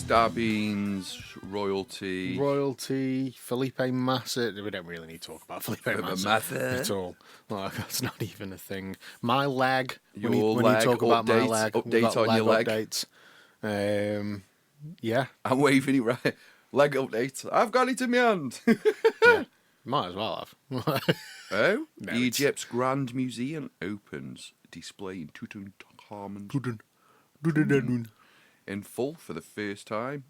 Stabbings, royalty, Felipe Massa. We don't really need to talk about Felipe Massa at all. Like, that's not even a thing. My leg. Your when leg you talk about my leg, update on your leg. Updates. Yeah. I'm waving it right. Leg update. I've got it in my hand. Yeah. Might as well have. Oh? No, Egypt's Grand Museum opens, displaying Tutankhamun's in full for the first time.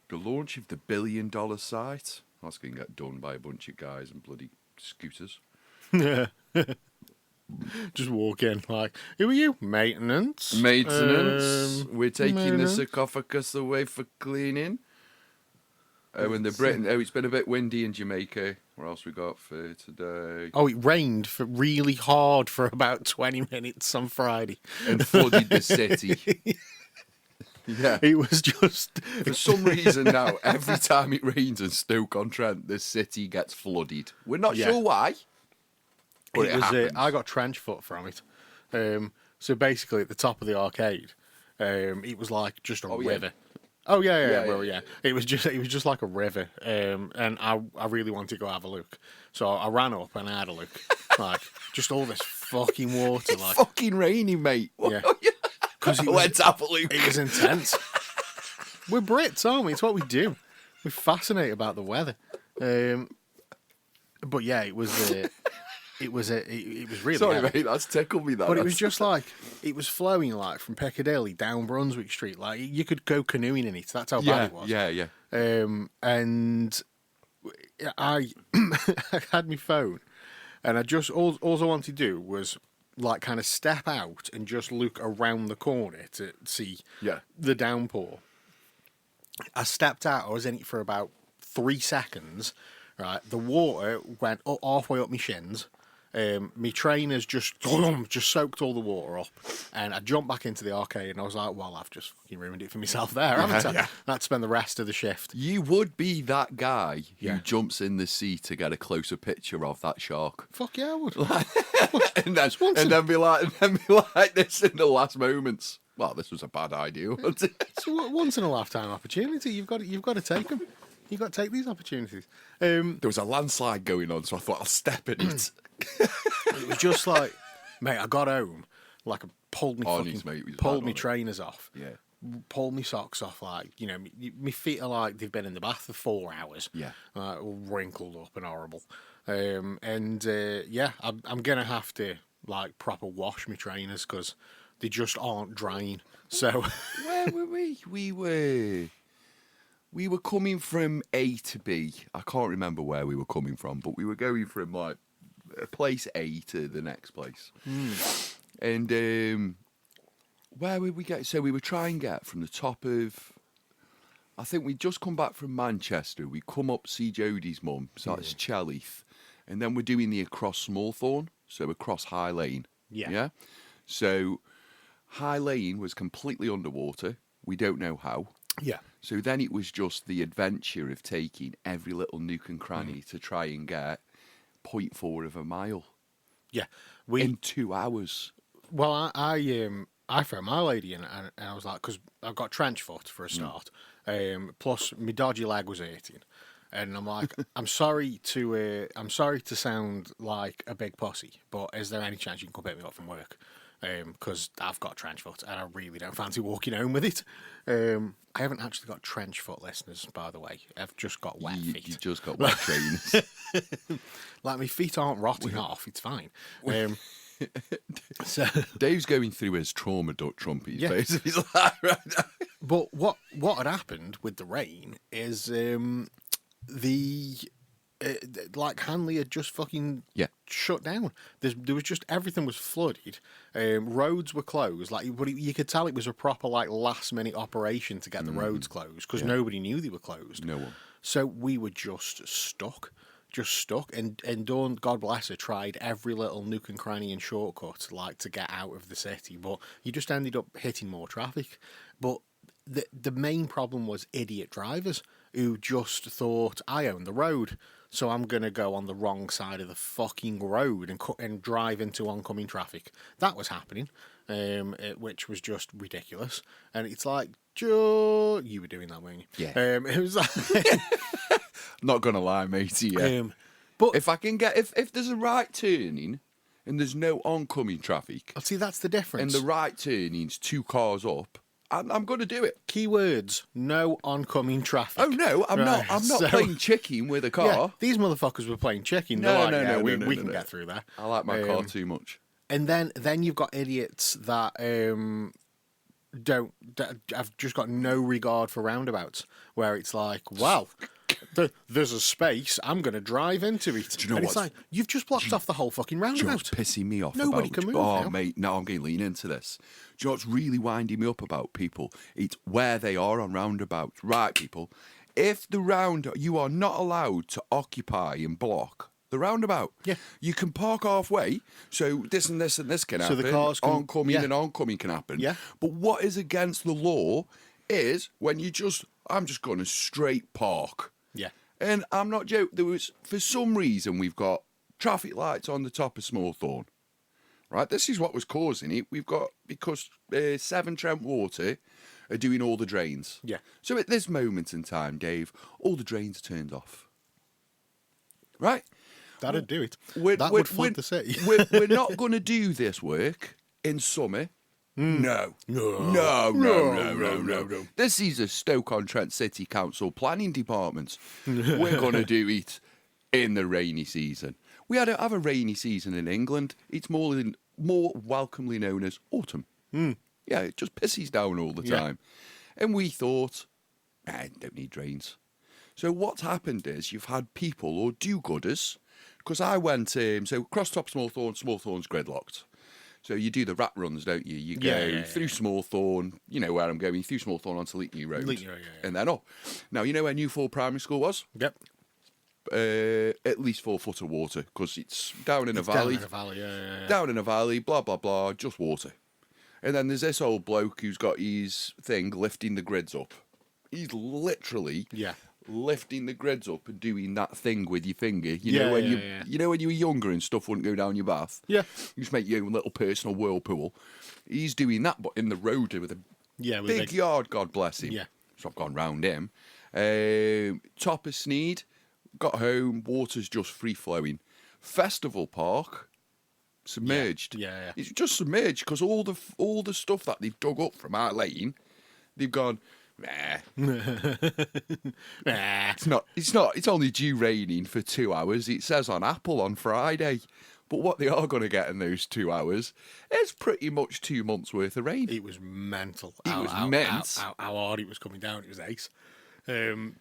The launch of the billion-dollar site. That's going to get done by a bunch of guys and bloody scooters. Just walk in like, who are you? Maintenance. We're taking maintenance. the sarcophagus away for cleaning. Oh, and the Britain. Oh, it's been a bit windy in Jamaica. What else we got for today? Oh, it rained really hard for about 20 minutes on Friday. And flooded the city. Yeah. It was just... For some reason now, every time it rains in Stoke-on-Trent, the city gets flooded. We're not sure why. But it happens. I got trench foot from it. So basically, at the top of the arcade, it was like just a river. Oh yeah. It was just like a river, and I really wanted to go have a look. So I ran up and I had a look, like just all this fucking water, It's like fucking raining, mate. Yeah. Because Let's have a look. It was intense. We're Brits, aren't we? It's what we do. We're fascinated about the weather. But yeah, it was really. Sorry, heavy. mate. That's tickled me. But it was just like it was flowing like from Piccadilly down Brunswick Street. Like you could go canoeing in it. That's how bad it was. Yeah. And I I had my phone, and I just all I wanted to do was like kind of step out and just look around the corner to see the downpour. I stepped out. I was in it for about 3 seconds. Right, the water went halfway up my shins. My trainers just soaked all the water up, and I jumped back into the arcade, and I was like, "Well, I've just fucking ruined it for myself there, haven't I?" Yeah. I had to spend the rest of the shift. You would be that guy who jumps in the sea to get a closer picture of that shark. Fuck yeah, I would. and then be like this in the last moments. Well, this was a bad idea. It's a once in a lifetime opportunity. You've got to take them. You've got to take these opportunities. There was a landslide going on, so I thought I'll step in it. It was just like, mate, I got home, like I pulled my trainers off, pulled my socks off, like, you know, my feet are like they've been in the bath for 4 hours, all wrinkled up and horrible, I'm gonna have to like proper wash my trainers because they just aren't drying. So where were we? We were coming from A to B. I can't remember where we were coming from, but we were going from like place A to the next place. And where would we get? So we were trying to get from the top of... I think we'd just come back from Manchester. We come up, see Jodie's mum, so that's Chelleath. And then we're doing the across Smallthorne, so across High Lane. Yeah? So High Lane was completely underwater. We don't know how. Yeah. So then it was just the adventure of taking every little nook and cranny to try and get 0.4 of a mile. Yeah. In 2 hours. Well, I found my lady and I was like, because I've got trench foot for a start, plus my dodgy leg was 18. And I'm like, I'm sorry to sound like a big pussy, but is there any chance you can come pick me up from work? Because I've got trench foot and I really don't fancy walking home with it. I haven't actually got trench foot, listeners, by the way. I've just got wet feet. You just got wet trainers. Like, my feet aren't rotting off. It's fine. So Dave's going through his trauma duck trumpet. He's like, right now. But what had happened with the rain is like Hanley had just fucking shut down. There was just everything was flooded. Roads were closed. Like, but you could tell it was a proper like last minute operation to get the roads closed because nobody knew they were closed. No one. So we were just stuck. And Dawn, God bless her, tried every little nook and cranny and shortcut like to get out of the city, but you just ended up hitting more traffic. But the main problem was idiot drivers who just thought, I own the road, so I'm going to go on the wrong side of the fucking road and drive into oncoming traffic. That was happening, which was just ridiculous. And it's like, you were doing that, weren't you? Yeah. It was like... Not gonna lie, matey. Yeah. But if I can get if there's a right turning and there's no oncoming traffic, see, that's the difference. and the right turning's 2 cars up, I'm going to do it. Keywords: no oncoming traffic. Oh no, I'm not. Right, I'm not so- playing chicken with a car. Yeah, these motherfuckers were playing chicken. No, They're like, no, yeah, no, we, no, we no, can no. get through that. I like my car too much. And then you've got idiots that have just got no regard for roundabouts, where it's like, well, there's a space, I'm going to drive into it. Do you know and it's what? like, you've just blocked off the whole fucking roundabout. Just pissing me off. Nobody about, can move Oh, now. mate, now I'm going to lean into this. Do you know what's really winding me up about people? It's where they are on roundabouts. Right, people. If you are not allowed to occupy and block the roundabout. Yeah. You can park halfway, so this and this and this can So happen. the cars can- oncoming yeah. and oncoming can happen. Yeah. But what is against the law is when I'm just going to straight park. Yeah. And I'm not joking. For some reason, we've got traffic lights on the top of Smallthorne. Right? This is what was causing it. Because Severn Trent Water are doing all the drains. Yeah. So at this moment in time, Dave, all the drains are turned off. Right? That'd do it. We're- That we're- would flood the city. we're not going to do this work in summer. No. No. This is a Stoke-on-Trent City Council Planning Department. We're going to do it in the rainy season. We have a rainy season in England. It's more welcomely known as autumn. Yeah, it just pisses down all the Yeah. time. And we thought, don't need drains. So what's happened is you've had people or do-gooders, because I went, so across top Smallthorne's gridlocked. So you do the rat runs, don't you? You go Yeah. through Smallthorne, you know where I'm going, through Smallthorne onto Leetney Road. Leetney Road, yeah. And then up. Now, you know where Newfall Primary School was? Yep. At least 4 foot of water, because it's down in a It's valley. Down in a valley, yeah. Down in a valley, blah, blah, blah, just water. And then there's this old bloke who's got his thing lifting the grids up. He's literally Yeah. lifting the grids up and doing that thing with your finger. You Yeah, know when yeah. you know when you were younger and stuff wouldn't go down your bath. Yeah. You just make your own little personal whirlpool. He's doing that, but in the road with a Yeah, with big a- yard. God bless him. Yeah. So I've gone round him. Top of Sneed, got home. Water's just free flowing. Festival Park. Submerged. Yeah. It's just submerged because all the stuff that they've dug up from our lane, they've gone. Nah, it's not. It's only due raining for 2 hours. It says on Apple on Friday, but what they are going to get in those 2 hours is pretty much 2 months worth of rain. It was mental. It was immense. How hard it was coming down. It was ace. Hanley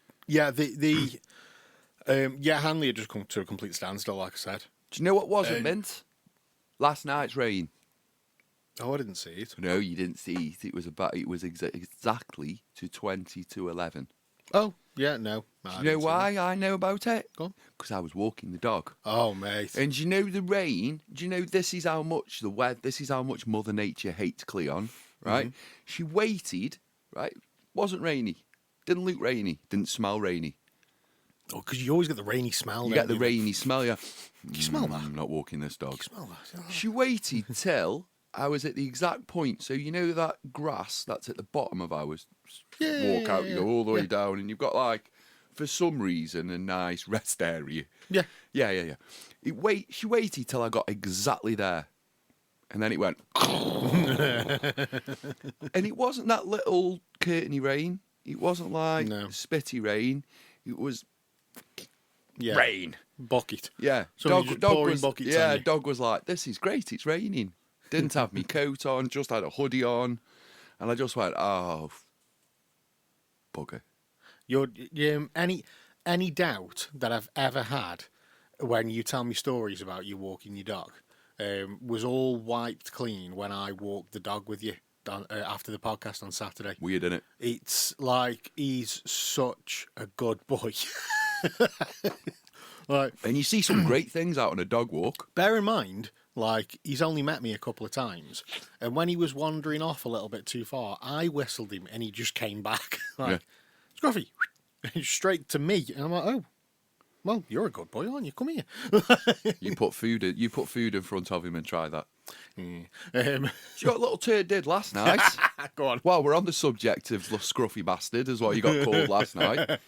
had just come to a complete standstill, like I said. Do you know what wasn't mint? Last night's rain. Oh, I didn't see it. No, you didn't see it. It was exactly to 20 to 11. Oh, yeah, no. Do you know why I know about it? Go on. Because I was walking the dog. Oh, mate. And do you know the rain? Do you know this is how much the weather? This is how much Mother Nature hates Cleon, right? She waited, right? Wasn't rainy, didn't look rainy, didn't smell rainy. Oh, because you always get the rainy smell. You don't get the rainy smell, yeah. You smell that? I'm not walking this dog. You smell that? Oh. She waited till I was at the exact point. So you know that grass that's at the bottom of ours. Walk out, you go all the way down, and you've got like, for some reason, a nice rest area. Yeah. Yeah. She waited till I got exactly there. And then it went. And it wasn't that little curtainy rain. It wasn't like No. spitty rain. It was Yeah. rain. Bucket. Yeah. Somebody just pouring was, buckets yeah, on you. dog was like, this is great, it's raining. Didn't have me coat on, just had a hoodie on. And I just went, oh, bugger. Any doubt that I've ever had when you tell me stories about you walking your dog was all wiped clean when I walked the dog with you after the podcast on Saturday. Weird, innit? It's like he's such a good boy. Like, And you see some great things out on a dog walk. bear in mind Like, he's only met me a couple of times. And when he was wandering off a little bit too far, I whistled him and he just came back. Like, Scruffy, straight to me. And I'm like, oh, well, you're a good boy, aren't you? Come here. You put food in front of him and try that. Mm. Do you know what little turd did last night? Go on. Well, we're on the subject of the scruffy bastard, is what you got called last night.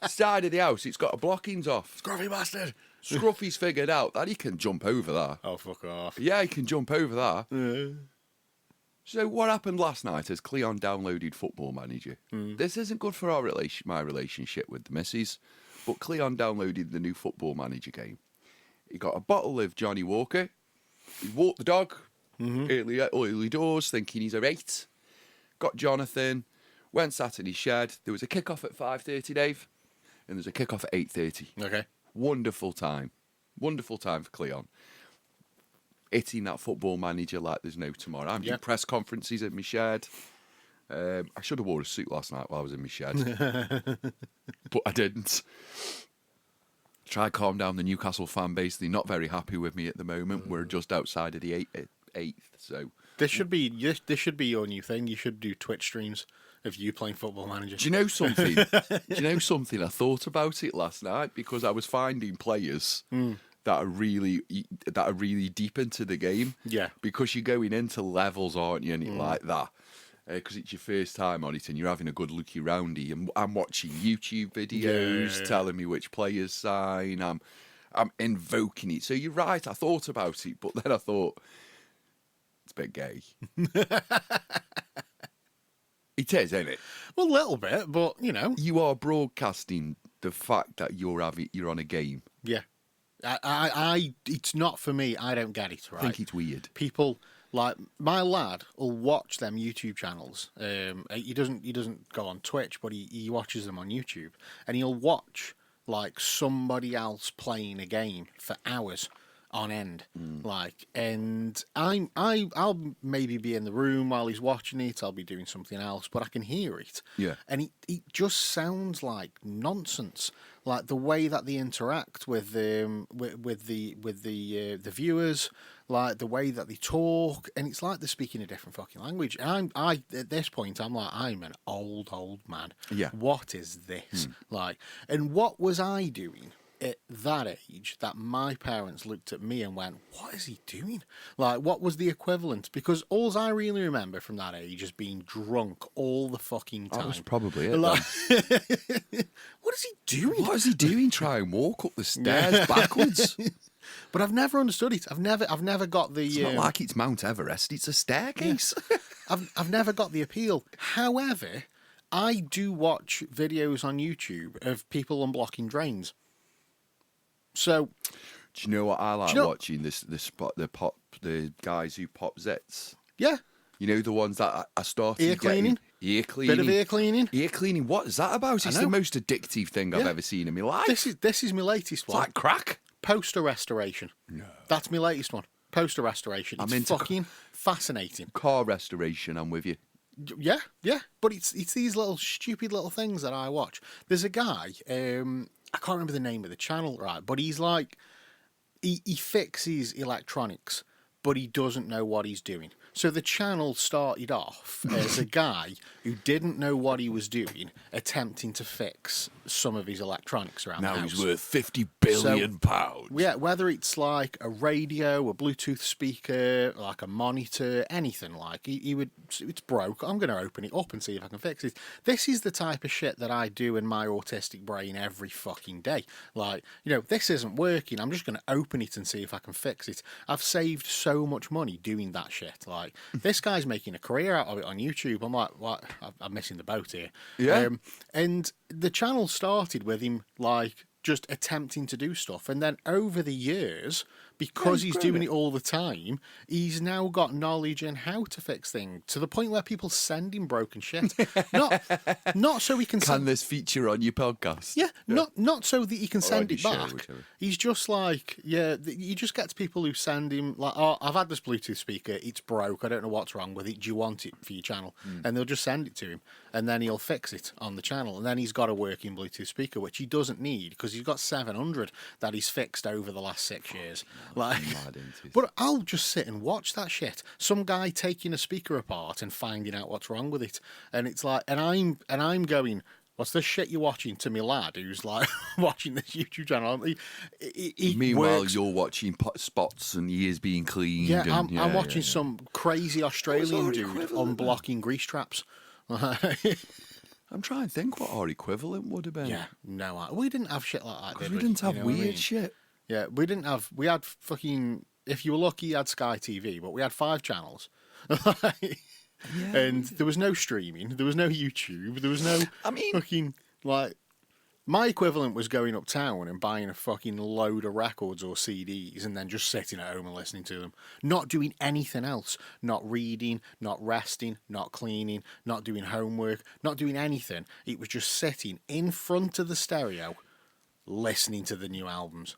Side of the house, it's got a blockings off. Scruffy bastard. Scruffy's figured out that he can jump over that. Oh, fuck off. Yeah, he can jump over that. So what happened last night is Cleon downloaded Football Manager. This isn't good for my relationship with the missus, but Cleon downloaded the new Football Manager game. He got a bottle of Johnny Walker. He walked the dog early doors, thinking he's a 8. Got Jonathan, went sat in his shed. There was a kick-off at 5:30, Dave, and there's a kick-off at 8:30. Okay. Wonderful time for Cleon. Hitting that Football Manager like there's no tomorrow. I'm doing press conferences at my shed. I should have wore a suit last night while I was in my shed, but I didn't. Try to calm down the Newcastle fan base. They're not very happy with me at the moment. We're just outside of the 8th, so this should be your new thing. You should do Twitch streams of you playing Football Manager. Do you know something? I thought about it last night because I was finding players that are really deep into the game. Yeah. Because you're going into levels, aren't you? And it like that. Because it's your first time on it and you're having a good looky roundy. And I'm watching YouTube videos telling me which players sign. I'm invoking it. So you're right. I thought about it, but then I thought it's a bit gay. It is, isn't it? Well, a little bit, but you know, you are broadcasting the fact that you're on a game. Yeah, I it's not for me. I don't get it. Right? I think it's weird. People like my lad will watch them YouTube channels. He doesn't go on Twitch, but he watches them on YouTube, and he'll watch like somebody else playing a game for hours on end. Like, and I'll maybe be in the room while he's watching it. I'll be doing something else, but I can hear it. Yeah, and it just sounds like nonsense. Like the way that they interact with the viewers, like the way that they talk, and it's like they're speaking a different fucking language. And I at this point I'm like, I'm an old man. Yeah. What is this? Like, and what was I doing at that age that my parents looked at me and went, what is he doing? Like, what was the equivalent? Because all I really remember from that age is being drunk all the fucking time. That was probably it. Like, what is he doing? What is he doing? Try and walk up the stairs backwards. But I've never understood it. I've never got the. It's not like it's Mount Everest. It's a staircase. Yeah. I've never got the appeal. However, I do watch videos on YouTube of people unblocking drains. So, do you know what I like watching? The guys who pop zits. Yeah. You know, the ones that I started ear cleaning. Ear cleaning. Bit of ear cleaning. Ear cleaning. What is that about? It's the most addictive thing I've ever seen in my life. This is my latest one. It's like crack. Poster restoration. No. That's my latest one. Poster restoration. It's fucking fascinating. Car restoration. I'm with you. Yeah. But it's these little stupid little things that I watch. There's a guy. I can't remember the name of the channel, right? But he's like, he fixes electronics, but he doesn't know what he's doing. So the channel started off as a guy who didn't know what he was doing, attempting to fix some of his electronics around the house. Now he's worth £50 billion. Yeah, whether it's like a radio, a Bluetooth speaker, like a monitor, anything like, he would, it's broke, I'm going to open it up and see if I can fix it. This is the type of shit that I do in my autistic brain every fucking day. Like, you know, this isn't working, I'm just going to open it and see if I can fix it. I've saved so much money doing that shit. Like, this guy's making a career out of it on YouTube. I'm like, what? I'm missing the boat here. Yeah. And the channel started with him, like, just attempting to do stuff. And then over the years, because he's doing it all the time, he's now got knowledge in how to fix things, to the point where people send him broken shit. Not so he can Can this feature on your podcast? Yeah, not so that he can send it back. Whichever. He's just like, you just get to people who send him, like, oh, I've had this Bluetooth speaker, it's broke, I don't know what's wrong with it, do you want it for your channel? And they'll just send it to him, and then he'll fix it on the channel, and then he's got a working Bluetooth speaker, which he doesn't need, because he's got 700 that he's fixed over the last 6 years. Like, Mad into it. but I'll just sit and watch that shit. Some guy taking a speaker apart and finding out what's wrong with it, and it's like, and I'm going, what's this shit you're watching? To me lad, who's like watching this YouTube channel. He Meanwhile, works, you're watching spots and ears being cleaned. yeah, and, I'm watching some crazy Australian our dude equivalent, unblocking grease traps. I'm trying to think what our equivalent would have been. Yeah, no, we didn't have shit like that. Because Did we didn't have You know what I weird mean? shit. Yeah, we didn't have. We had fucking. If you were lucky, you had Sky TV, but we had 5 channels. And there was no streaming. There was no YouTube. There was no. I mean- fucking like. My equivalent was going uptown and buying a fucking load of records or CDs and then just sitting at home and listening to them. Not doing anything else. Not reading, not resting, not cleaning, not doing homework, not doing anything. It was just sitting in front of the stereo listening to the new albums.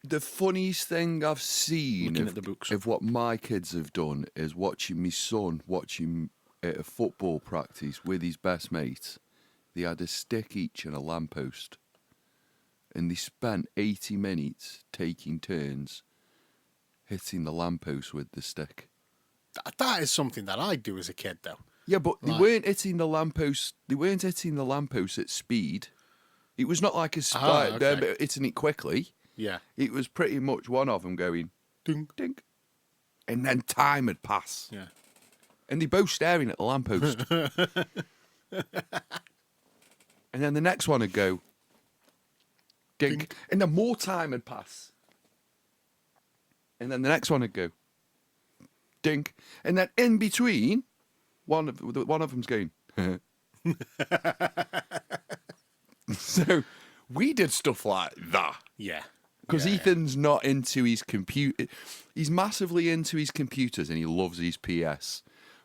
The funniest thing I've seen Looking at the books. of what my kids have done is watching my son watching at a football practice with his best mates. They had a stick each and a lamppost, and they spent 80 minutes taking turns hitting the lamppost with the stick. That is something that I'd do as a kid, though. Yeah, but they Right. weren't hitting the lamppost. They weren't hitting the lamppost at speed. It was not like a okay. hitting it quickly. Yeah. It was pretty much one of them going Ding. dink, and then time would pass, Yeah. and they both staring at the lamppost. And then the next one would go dink, Dink. and then more time would pass. And then the next one would go dink, and then in between, one of them's going. So we did stuff like that Yeah. because Yeah, Ethan's not into his computer. He's massively into his computers and he loves his PS,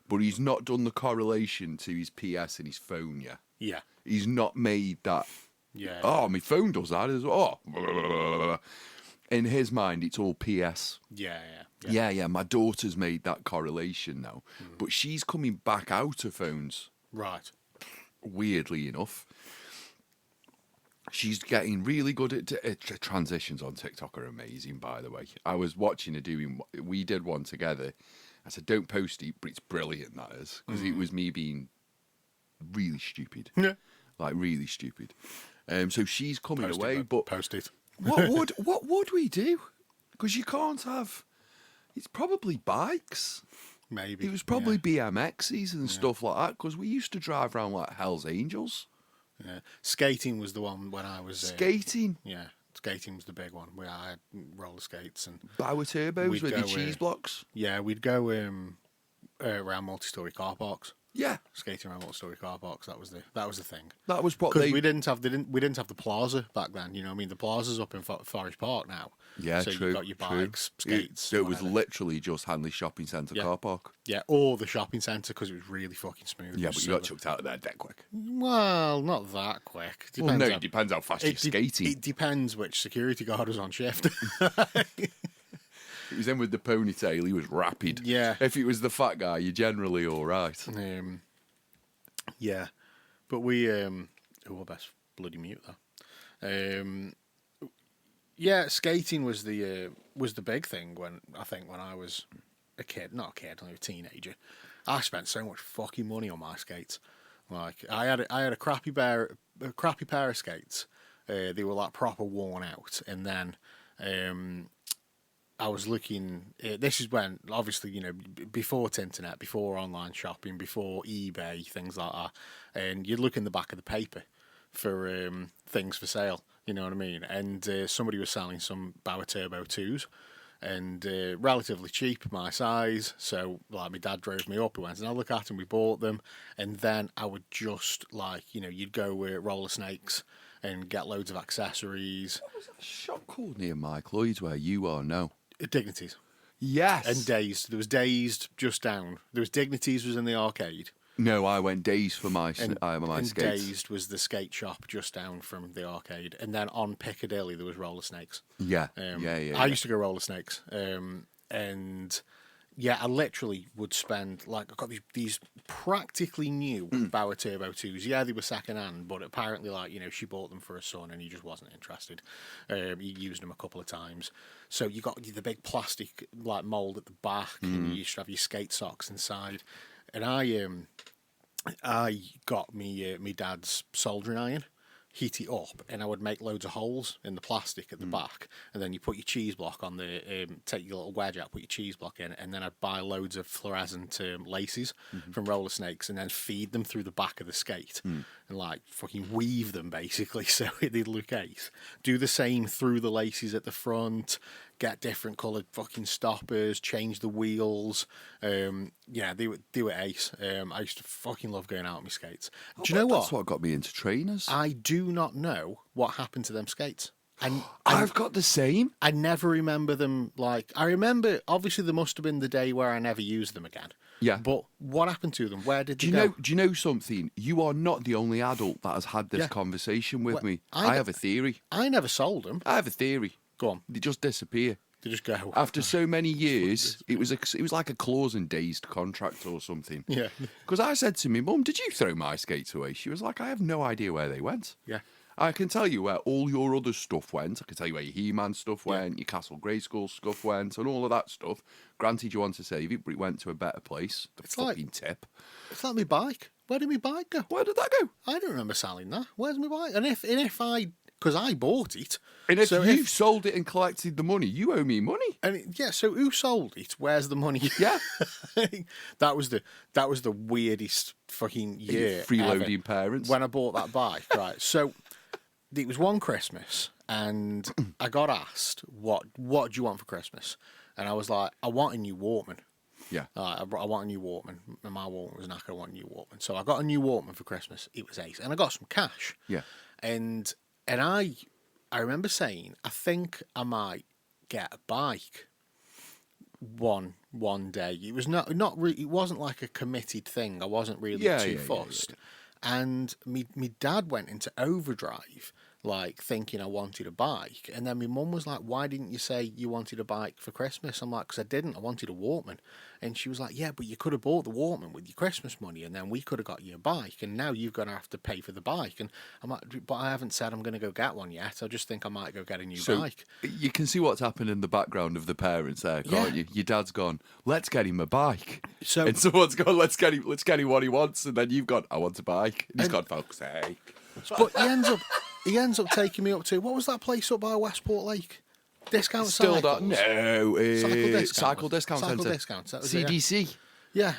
but he's not done the correlation to his PS and his phone yet. Yeah. He's not made that. Yeah. Oh, my phone does that as well. Oh. In his mind, it's all PS. Yeah. Yeah. Yeah. My daughter's made that correlation now, but she's coming back out of phones. Right. Weirdly enough, she's getting really good at transitions on TikTok are amazing. By the way, I was watching her doing. We did one together. I said, "Don't post it," but it's brilliant. That is because it was me being really stupid. Yeah. Like really stupid. So she's coming Post away, it, but post it. what would we do? Because you can't have. It's probably bikes. Maybe. It was probably BMXs and stuff like that. Because we used to drive around like Hell's Angels. Yeah. Skating was the one when I was Skating, yeah. Skating was the big one. Where I had roller skates and Bauer turbos We'd with the go, cheese blocks. yeah, we'd go around multi-story car parks. Yeah, Skating around multi-story car parks. That was the thing. that was what Because they. we didn't have the plaza back then. You know, what I mean, the plaza's up in Forest Park now. Yeah, so true. you got your true. bikes, skates. It was whatever. literally just Hanley Shopping Centre Yeah. car park. Yeah, or the shopping centre because it was really fucking smooth. Yeah, It but was you got so- chucked out of there dead quick. Well, not that quick. Well, no, how- it depends how fast you're skating. It depends which security guard was on shift. He was in with the ponytail. He was rapid. Yeah. If it was the fat guy, you're generally all right. Yeah, but we oh, I best bloody mute that. Yeah, skating was the big thing when I was a kid, not a kid, only a teenager. I spent so much fucking money on my skates. Like I had a crappy pair of skates. They were like proper worn out, and then I was looking. This is when, obviously, you know, before internet, before online shopping, before eBay, things like that. And you'd look in the back of the paper for things for sale. You know what I mean? And somebody was selling some Bauer Turbo 2s, and relatively cheap, my size. So, like, my dad drove me up. We went and had a look at them. We bought them, and then I would just you'd go roller snakes and get loads of accessories. What was that shop called near Mike Lloyd's where you are now? Dignities. Yes. And Dazed. There was Dazed just down. There was Dignities was in the arcade. No, I went days for my And skates. Dazed was the skate shop just down from the arcade. And then on Piccadilly there was Roller Snakes. Yeah. I used to go Roller Snakes. And Yeah, I literally would spend like I got these practically new Bauer Turbo 2s. Yeah, they were second hand, but apparently, like she bought them for her son, and he just wasn't interested. He used them a couple of times. So you got the big plastic like mold at the back, and you used to have your skate socks inside. And I got me dad's soldering iron, heat it up, and I would make loads of holes in the plastic at the back, and then you put your cheese block on the take your little wedge out, put your cheese block in, and then I'd buy loads of fluorescent laces from Roller Snakes, and then feed them through the back of the skate, and like fucking weave them basically so they'd look ace. Do the same through the laces at the front. Get different coloured fucking stoppers, change the wheels. Yeah, they were ace. I used to fucking love going out on my skates. Do you know what? That's what got me into trainers. I do not know what happened to them skates. I've got the same. I never remember them. Like, I remember, obviously, there must have been the day where I never used them again. Yeah. But what happened to them? Where did they Do go? you know something? You are not the only adult that has had this conversation with me. I have a theory. I never sold them. I have a theory. Go on. They just disappear. They just go. After so many years, it was like a clause in dazed contract or something. Yeah. Because I said to me, Mum, did you throw my skates away? She was like, I have no idea where they went. Yeah. I can tell you where all your other stuff went. I can tell you where your He-Man stuff went, your Castle Grayskull stuff went, and all of that stuff. Granted, you want to save it, but it went to a better place. It's fucking tip. It's like my bike. Where did my bike go? Where did that go? I don't remember selling that. Where's my bike? And if I, because I bought it. And if so you've sold it and collected the money, you owe me money. So who sold it? Where's the money? Yeah. that was the weirdest fucking year. Freeloading ever parents. When I bought that bike, right? So it was one Christmas, and I got asked, "What do you want for Christmas?" And I was like, "I want a new Walkman." Yeah. I want a new Walkman. My Walkman was knackered. I want a new Walkman. So I got a new Walkman for Christmas. It was ace, and I got some cash. Yeah. And I remember saying, I think I might get a bike one day. It was not really. It wasn't like a committed thing. I wasn't really too fussed. And me dad went into overdrive, like thinking I wanted a bike. And then my mum was like, "Why didn't you say you wanted a bike for Christmas?" I'm like, "Because I didn't. I wanted a Walkman." And she was like, "Yeah, but you could have bought the Walkman with your Christmas money, and then we could have got you a bike. And now you're going to have to pay for the bike." And I'm like, "But I haven't said I'm going to go get one yet. I just think I might go get a new bike." You can see what's happened in the background of the parents there, can't you? Your dad's gone, "Let's get him a bike." And someone's gone, let's get him what he wants. And then you've gone, "I want a bike." And he's gone, "Fuck's sake." But he ends up taking me up to, what was that place up by Westport Lake? Discount Still Cycles? No, Cycle Discount Cycle Centre. Discount. That was it, CDC. yeah.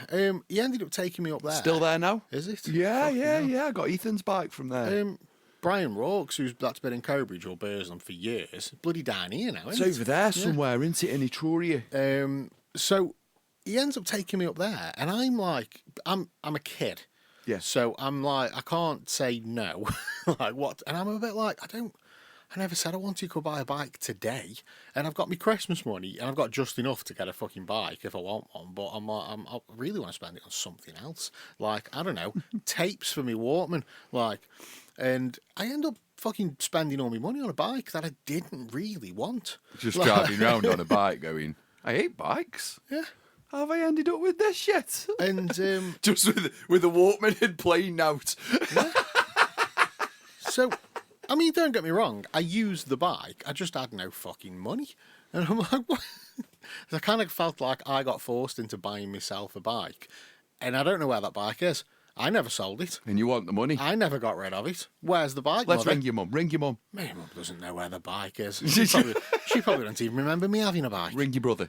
He ended up taking me up there. Still there now? Is it? Yeah, Fucking hell. I got Ethan's bike from there. Brian Rorks, that's been in Cobridge or Burslem for years, bloody down here now, It's isn't over there somewhere, isn't it, in Etruria? So he ends up taking me up there, and I'm like, I'm a kid. Yeah. So I'm like, I can't say no. Like, what? And I'm a bit like, I never said I wanted to go buy a bike today, and I've got my Christmas money, and I've got just enough to get a fucking bike if I want one. But I'm like, I really want to spend it on something else, like, I don't know, tapes for me Walkman, like, and I end up fucking spending all my money on a bike that I didn't really want. Just driving around on a bike, going, "I hate bikes. Yeah. How have I ended up with this shit?" And just with a Walkman and playing note. So, I mean, don't get me wrong. I used the bike. I just had no fucking money. And I'm like, what? I kind of felt like I got forced into buying myself a bike. And I don't know where that bike is. I never sold it. And you want the money? I never got rid of it. Where's the bike, Let's mother? ring your mum. Ring your mum. My mum doesn't know where the bike is. She probably don't even remember me having a bike. Ring your brother.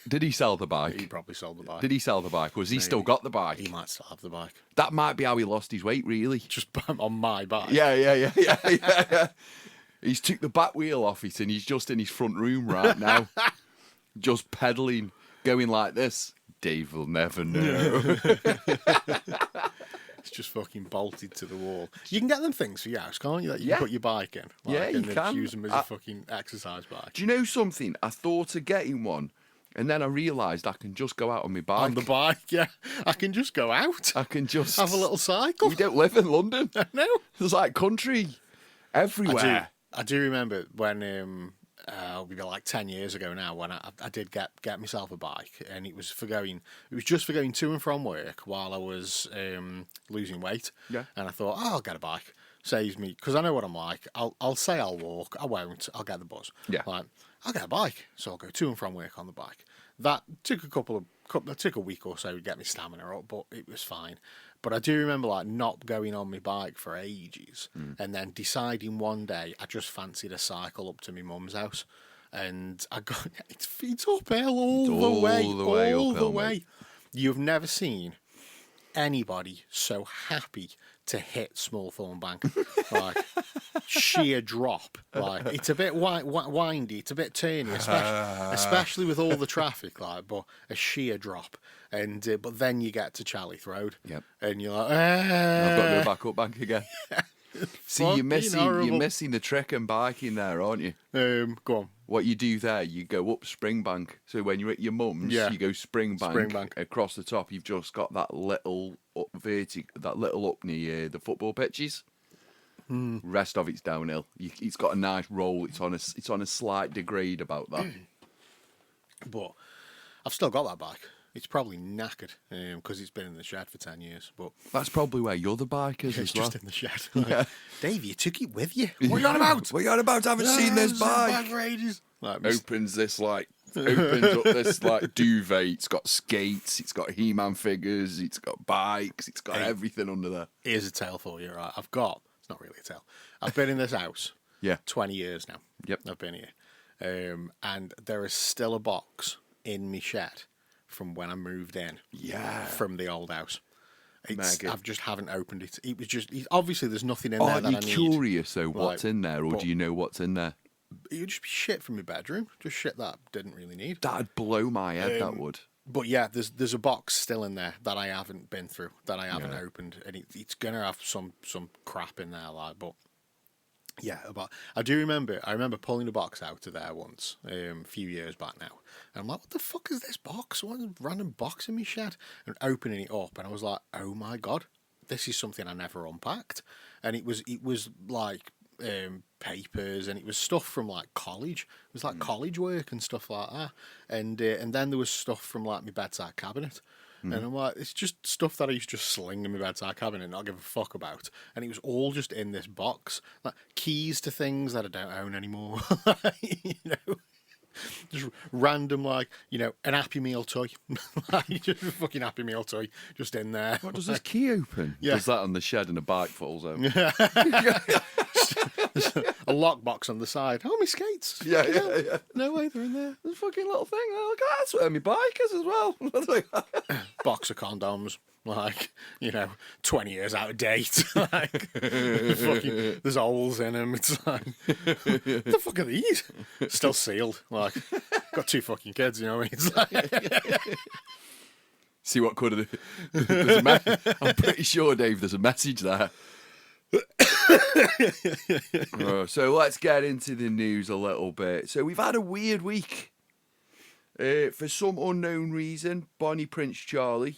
Did he sell the bike? He probably sold the bike. Did he sell the bike? Was he still got the bike? He might still have the bike. That might be how he lost his weight, really. Just on my bike. Yeah. He's took the back wheel off it and he's just in his front room right now. Just pedalling, going like this. Dave will never know. It's just fucking bolted to the wall. You can get them things for your house, can't you? That you can put your bike in. You and then can. use them as a fucking exercise bike. Do you know something? I thought of getting one, and then I realised I can just go out on my bike. On the bike, yeah. I can just go out. I can just have a little cycle. We don't live in London. No. There's like country everywhere. I do remember when it'll be like 10 years ago now when I did get myself a bike, and it was just for going to and from work while I was losing weight. Yeah. And I thought, I'll get a bike. Saves me, because I know what I'm like. I'll say I'll walk. I won't. I'll get the bus. Yeah. Like, I'll get a bike, so I'll go to and from work on the bike. That took took a week or so to get my stamina up, but it was fine. But I do remember like not going on my bike for ages, and then deciding one day I just fancied a cycle up to my mum's house, and I got it's uphill all the way, all the way. Mate. You've never seen anybody so happy to hit Smallthorne Bank, like sheer drop. Like it's a bit windy, it's a bit turny, especially with all the traffic. Like, but a sheer drop, and but then you get to Charlie's Road, Yep. and you're like, I've got to go back up bank again. See, you're horrible. missing the trick and biking there, aren't you? Go on. What you do there, you go up Springbank. So when you're at your mum's, Yeah. you go Springbank. Springbank. Across the top. You've just got that little up that little up near the football pitches. Rest of it's downhill. It's got a nice roll. It's on a slight degrade about that. But I've still got that bike. It's probably knackered because it's been in the shed for 10 years. But That's probably where your other bike is it's as well. just in the shed. Yeah. Dave, you took it with you. What are you on about? What are you on about? I haven't seen this bike. For ages. Like, Opens up this like duvet. It's got skates. It's got He-Man figures. It's got bikes. It's got everything under there. here's a tale for you, right? It's not really a tale. I've been in this house Yeah. 20 years now. Yep. I've been here. And there is still a box in my shed from when I moved in. Yeah. From the old house. Mega. I just haven't opened it. It was just obviously there's nothing in there Aren't that you I need. curious though what's Like, in there, or but- do you know what's in there? It would just be shit from my bedroom. Just shit that I didn't really need. That'd blow my head. That would. But yeah, there's a box still in there that I haven't been through, that I haven't Yeah. opened, and it's gonna have some crap in there, like. But yeah, I remember pulling a box out of there once, a few years back now, and I'm like, what the fuck is this box? What a random box in my shed? And opening it up, and I was like, oh my god, this is something I never unpacked, and it was like. Papers, and it was stuff from like college. It was like college work and stuff like that. And then there was stuff from like my bedside cabinet. And I'm like, it's just stuff that I used to just sling in my bedside cabinet and not give a fuck about. And it was all just in this box, like keys to things that I don't own anymore. You know, just random, like, you know, an Happy Meal toy, like just a fucking Happy Meal toy, just in there. What does this key open? Yeah. Does that on the shed and a bike falls over? A lockbox on the side. Oh, my skates. Yeah. No way, they're in there. There's a fucking little thing. Oh, look, that's where my bike is as well. Box of condoms, like, you know, 20 years out of date. Like, fucking, there's holes in them. It's like, what the fuck are these? Still sealed. Like, got 2 fucking kids, you know what I mean? It's like, See what could have. I'm pretty sure, Dave, there's a message there. So let's get into the news a little bit. So we've had a weird week. For some unknown reason, Bonnie Prince Charlie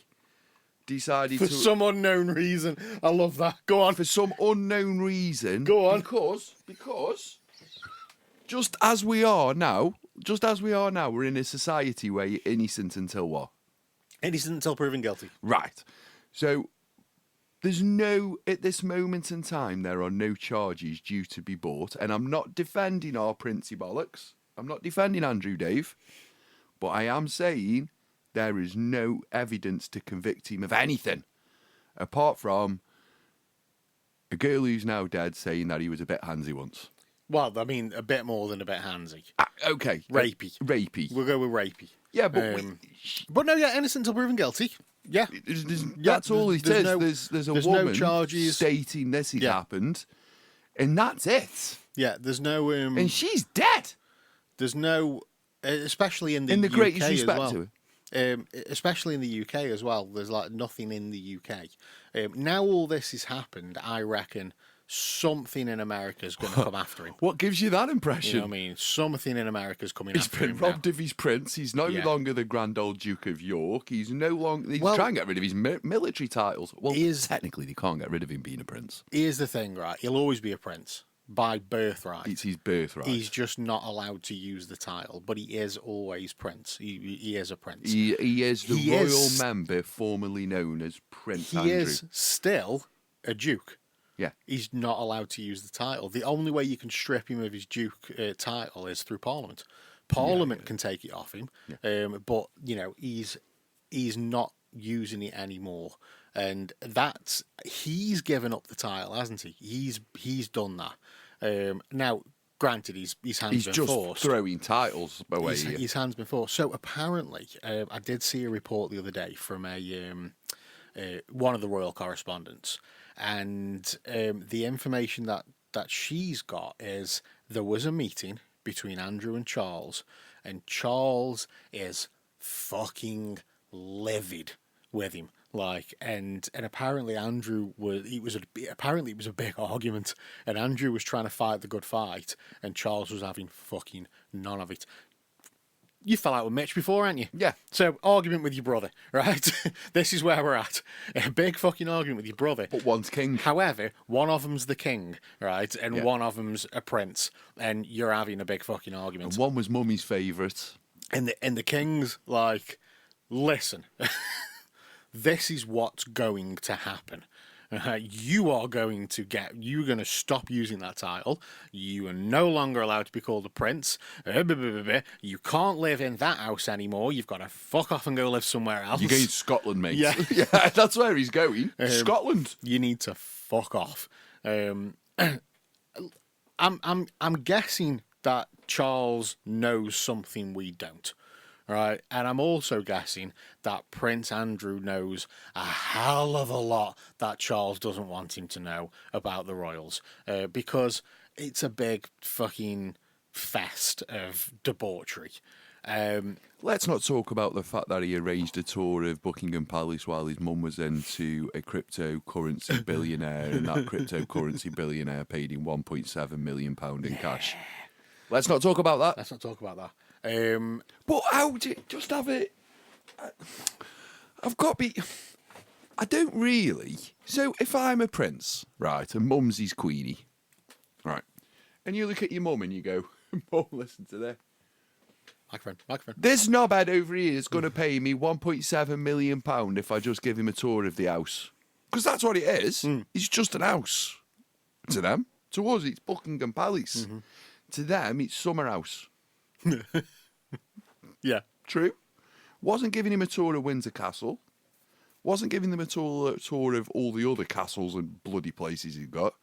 decided for to... some unknown reason. I love that. Go on. For some unknown reason... Go on. Because... Just as we are now, we're in a society where you're innocent until what? Innocent until proven guilty. Right. So... at this moment in time, there are no charges due to be brought. And I'm not defending our Princey bollocks. I'm not defending Andrew Dave. But I am saying there is no evidence to convict him of anything. Apart from a girl who's now dead saying that he was a bit handsy once. Well, I mean, a bit more than a bit handsy. Okay. Rapey. Rapey. We'll go with rapey. Yeah, but... But no, yeah, innocent until proven guilty. Yeah. That's all it there's is. no- There's a there's woman no charges. stating this has Yeah. happened. And that's it. Yeah, there's no... And she's dead. There's no... especially in the UK In the greatest as respect well. to Especially in the UK as well. There's like nothing in the UK. Now all this has happened, I reckon something in America's going to come after him. What gives you that You impression? know what I mean? Something in America's coming He's after been him robbed now. of his prince. He's no Yeah. longer the Grand Old Duke of York. He's no longer... He's Well- trying to get rid of his military titles. Well, He is- technically, they can't get rid of him being a prince. Here's the thing, right? He'll always be a prince. by birthright. It's his birthright. He's just not allowed to use the title, but he is always prince. He is a prince. He is the He royal is- member formerly known as Prince He Andrew. is still a duke. Yeah. He's not allowed to use the title. The only way you can strip him of his duke title is through Parliament. Parliament can take it off him, but he's not using it anymore, and he's given up the title, hasn't he? He's done that. Now, granted, his hands He's been just forced. throwing titles away. His hands been forced. So apparently, I did see a report the other day from one of the royal correspondents, and the information that she's got is there was a meeting between Andrew and Charles is fucking livid with him. And apparently it was a big argument, and Andrew was trying to fight the good fight, and Charles was having fucking none of it. You fell out with Mitch before, aren't you? Yeah. So, argument with your brother, right? This is where we're at. A big fucking argument with your brother. But one's king. However, one of them's the king, right? And Yeah. one of them's a prince. And you're having a big fucking argument. And one was Mummy's favourite. And the king's like, listen, this is what's going to happen. You're going to stop using that title. You are no longer allowed to be called a prince. You can't live in that house anymore. You've got to fuck off and go live somewhere else. You're going to Scotland, mate. Yeah. Yeah, that's where he's going. Scotland. You need to fuck off. I'm guessing that Charles knows something we don't. Right, and I'm also guessing that Prince Andrew knows a hell of a lot that Charles doesn't want him to know about the royals, because it's a big fucking fest of debauchery. Let's not talk about the fact that he arranged a tour of Buckingham Palace while his mum was into a cryptocurrency billionaire, and that cryptocurrency billionaire paid him £1.7 million in cash. Let's not talk about that. Let's not talk about that. But how do you just have it? I've got to be. I don't really. So if I'm a prince, right, and mum's his queenie, right, and you look at your mum and you go, Mum, listen to this. Microphone. This knobhead over here is going to pay me £1.7 million if I just give him a tour of the house. Because that's what it is. It's just an house. To them. To us, it's Buckingham Palace. Mm-hmm. To them, it's Summer House. Yeah. True. Wasn't giving him a tour of Windsor Castle. Wasn't giving them a tour of all the other castles and bloody places he's got.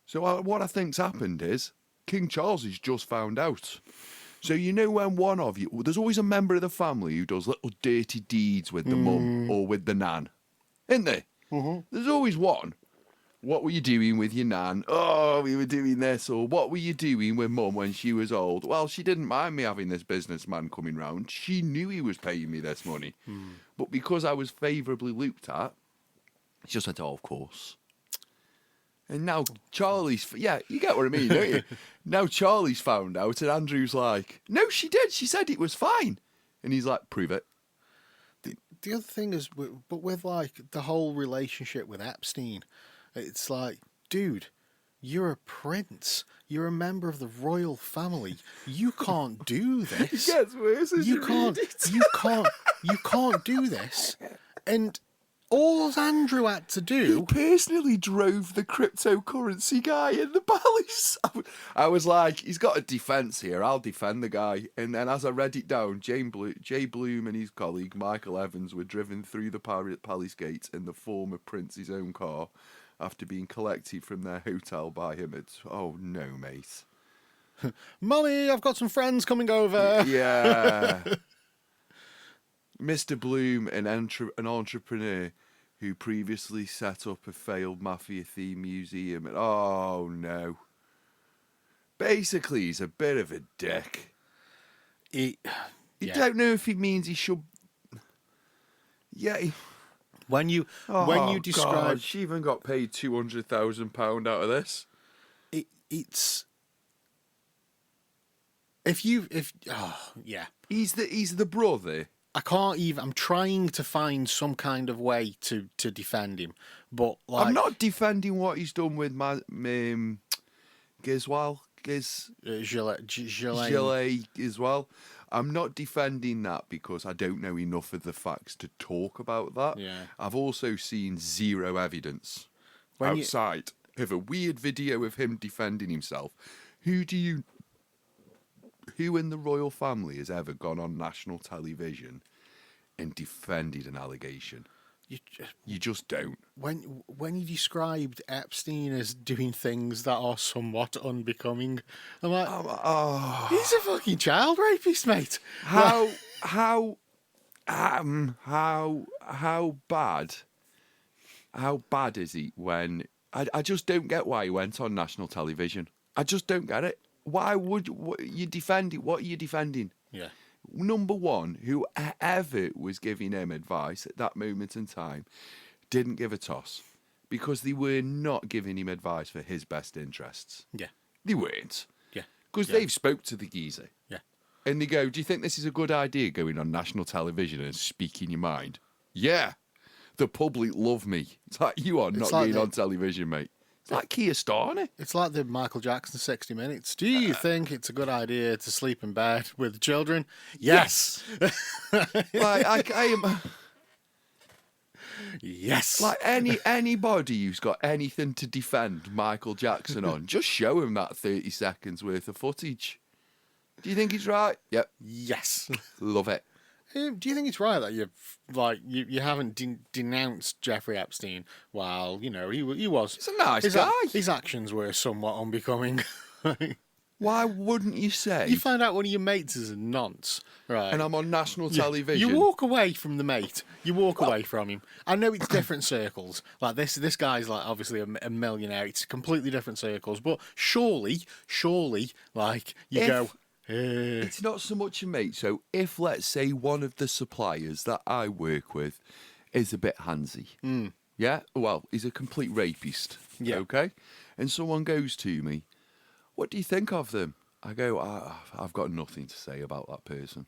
So what I think's happened is King Charles has just found out. So you know when one of you... There's always a member of the family who does little dirty deeds with the mum or with the nan. Isn't there? Mm-hmm. There's always one. What were you doing with your nan? Oh, we were doing this. Or what were you doing with mum when she was old? Well, she didn't mind me having this businessman coming round. She knew he was paying me this money. But because I was favourably looked at, she just went, oh, of course. And now Charlie's... Yeah, you get what I mean, don't you? Now Charlie's found out and Andrew's like, no, she did. She said it was fine. And he's like, prove it. The other thing is, but with like the whole relationship with Epstein, it's like, dude, you're a prince. You're a member of the royal family. You can't do this. It gets worse as You can't. You can't do this. And all Andrew had to He do. personally drove the cryptocurrency guy in the palace. I was like, he's got a defence here. I'll defend the guy. And then as I read it down, Jay Bloom and his colleague Michael Evans were driven through the palace gates in the former prince's own car after being collected from their hotel by him. Oh no, mate. Mummy, I've got some friends coming over. Yeah. Mr. Bloom, an entrepreneur who previously set up a failed mafia-themed museum. And, oh, no. Basically, he's a bit of a dick. You don't know if he means he should... Yeah. When you describe... God, she even got paid £200,000 out of this. It's... yeah. He's the brother... I can't even. I'm trying to find some kind of way to defend him, but like I'm not defending what he's done with Giswell, Gillet as well. I'm not defending that because I don't know enough of the facts to talk about that. Yeah. I've also seen zero evidence When you- outside of a weird video of him defending himself. Who in the royal family has ever gone on national television and defended an allegation? You just don't. When you described Epstein as doing things that are somewhat unbecoming, I'm like, he's a fucking child rapist, mate. How bad is he when I just don't get why he went on national television. I just don't get it. Why would you defend it? What are you defending? Yeah. Number one, whoever was giving him advice at that moment in time didn't give a toss because they were not giving him advice for his best interests. Yeah. They weren't. Yeah. Because they've spoke to the geezer. Yeah. And they go, do you think this is a good idea going on national television and speaking your mind? Yeah. The public love me. It's like, you are not being on television, mate. It's like Keir Starmer. It's like the Michael Jackson 60 Minutes. Do you think it's a good idea to sleep in bed with children? Yes. Like, I am... Yes. Like anybody who's got anything to defend Michael Jackson on, just show him that 30 seconds worth of footage. Do you think he's right? Yep. Yes. Love it. Do you think it's right that you haven't denounced Jeffrey Epstein while he was? He's a nice guy. His actions were somewhat unbecoming. Why wouldn't you say? You find out one of your mates is a nonce, right? And I'm on national television. You walk away from the mate. You walk away from him. I know it's different circles. Like this guy's like obviously a millionaire. It's completely different circles. But surely, like you go. It's not so much a mate. So if, let's say, one of the suppliers that I work with is a bit handsy, yeah, well, he's a complete rapist, okay? And someone goes to me, what do you think of them? I go, I've got nothing to say about that person.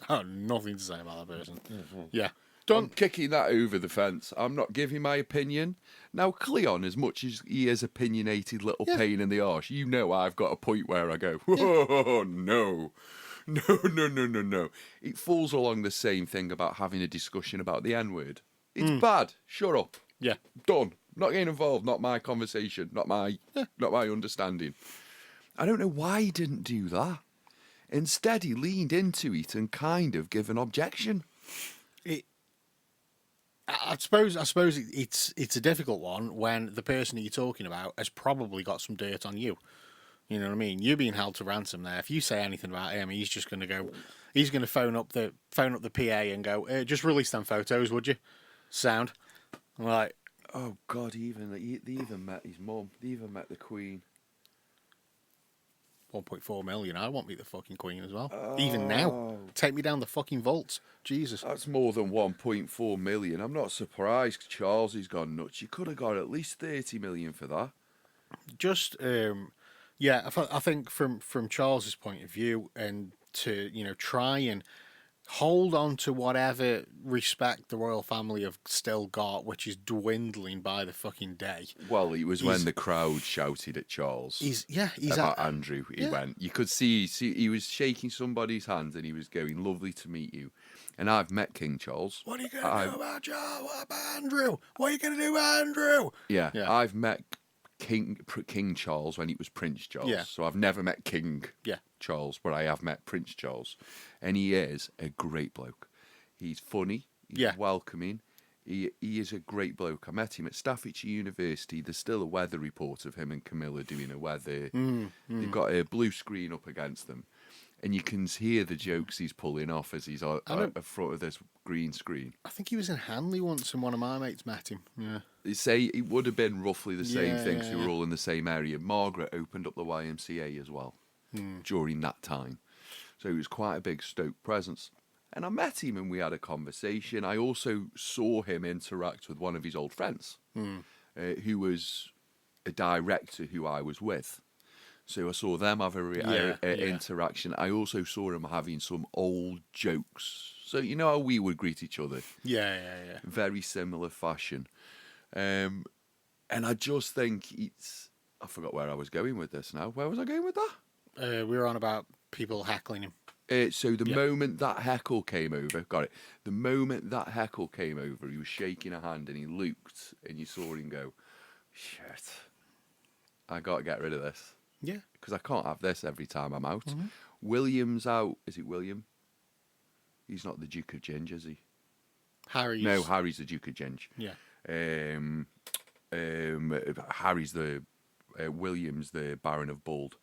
I have nothing to say about that person. Mm-hmm. Yeah. I'm kicking that over the fence. I'm not giving my opinion. Now, Cleon, as much as he is opinionated little pain in the arse, you know I've got a point where I go, oh, no. No. It falls along the same thing about having a discussion about the N-word. It's bad. Shut up. Yeah. Done. Not getting involved. Not my conversation. Not my understanding. I don't know why he didn't do that. Instead, he leaned into it and kind of gave an objection. I suppose it's a difficult one when the person that you're talking about has probably got some dirt on you. You know what I mean? You're being held to ransom there. If you say anything about him, he's just going to go. He's going to phone up the PA and go, just release them photos, would you? Sound. I'm like, oh God! They even met his mum. They even met the Queen. 1.4 million. I want me the fucking Queen as well. Even now, take me down the fucking vaults. Jesus. That's more than 1.4 million. I'm not surprised Charles has gone nuts. You could have got at least 30 million for that. Just I think from Charles's point of view, and to try and hold on to whatever respect the royal family have still got, which is dwindling by the fucking day. Well, it was when the crowd shouted at Charles. He's about Andrew. He went. You could see he was shaking somebody's hand and he was going, "Lovely to meet you." And I've met King Charles. What are you gonna do about Charles? What about Andrew? What are you gonna do about Andrew? Yeah. I've met King Charles when he was Prince Charles. Yeah. So I've never met King Charles, but I have met Prince Charles. And he is a great bloke. He's funny. He's welcoming. He is a great bloke. I met him at Staffordshire University. There's still a weather report of him and Camilla doing a weather. They've got a blue screen up against them. And you can hear the jokes he's pulling off as he's at front of this green screen. I think he was in Hanley once and one of my mates met him. Yeah. They say it would have been roughly the same thing because we were all in the same area. Margaret opened up the YMCA as well during that time. So it was quite a big Stoke presence. And I met him and we had a conversation. I also saw him interact with one of his old friends who was a director who I was with. So I saw them have a interaction. I also saw him having some old jokes. So you know how we would greet each other? Yeah. Very similar fashion. And I just think I forgot where I was going with this now. Where was I going with that? We were on about people heckling him. So the moment that heckle came over, got it. The moment that heckle came over, he was shaking a hand and he looked, and you saw him go, "Shit, I got to get rid of this Yeah. because I can't have this every time I'm out." William's out. Is it William? He's not the Duke of Ginge, is he? Harry's. No, Harry's the Duke of Ginge. Yeah. Harry's the William's the Baron of Bald.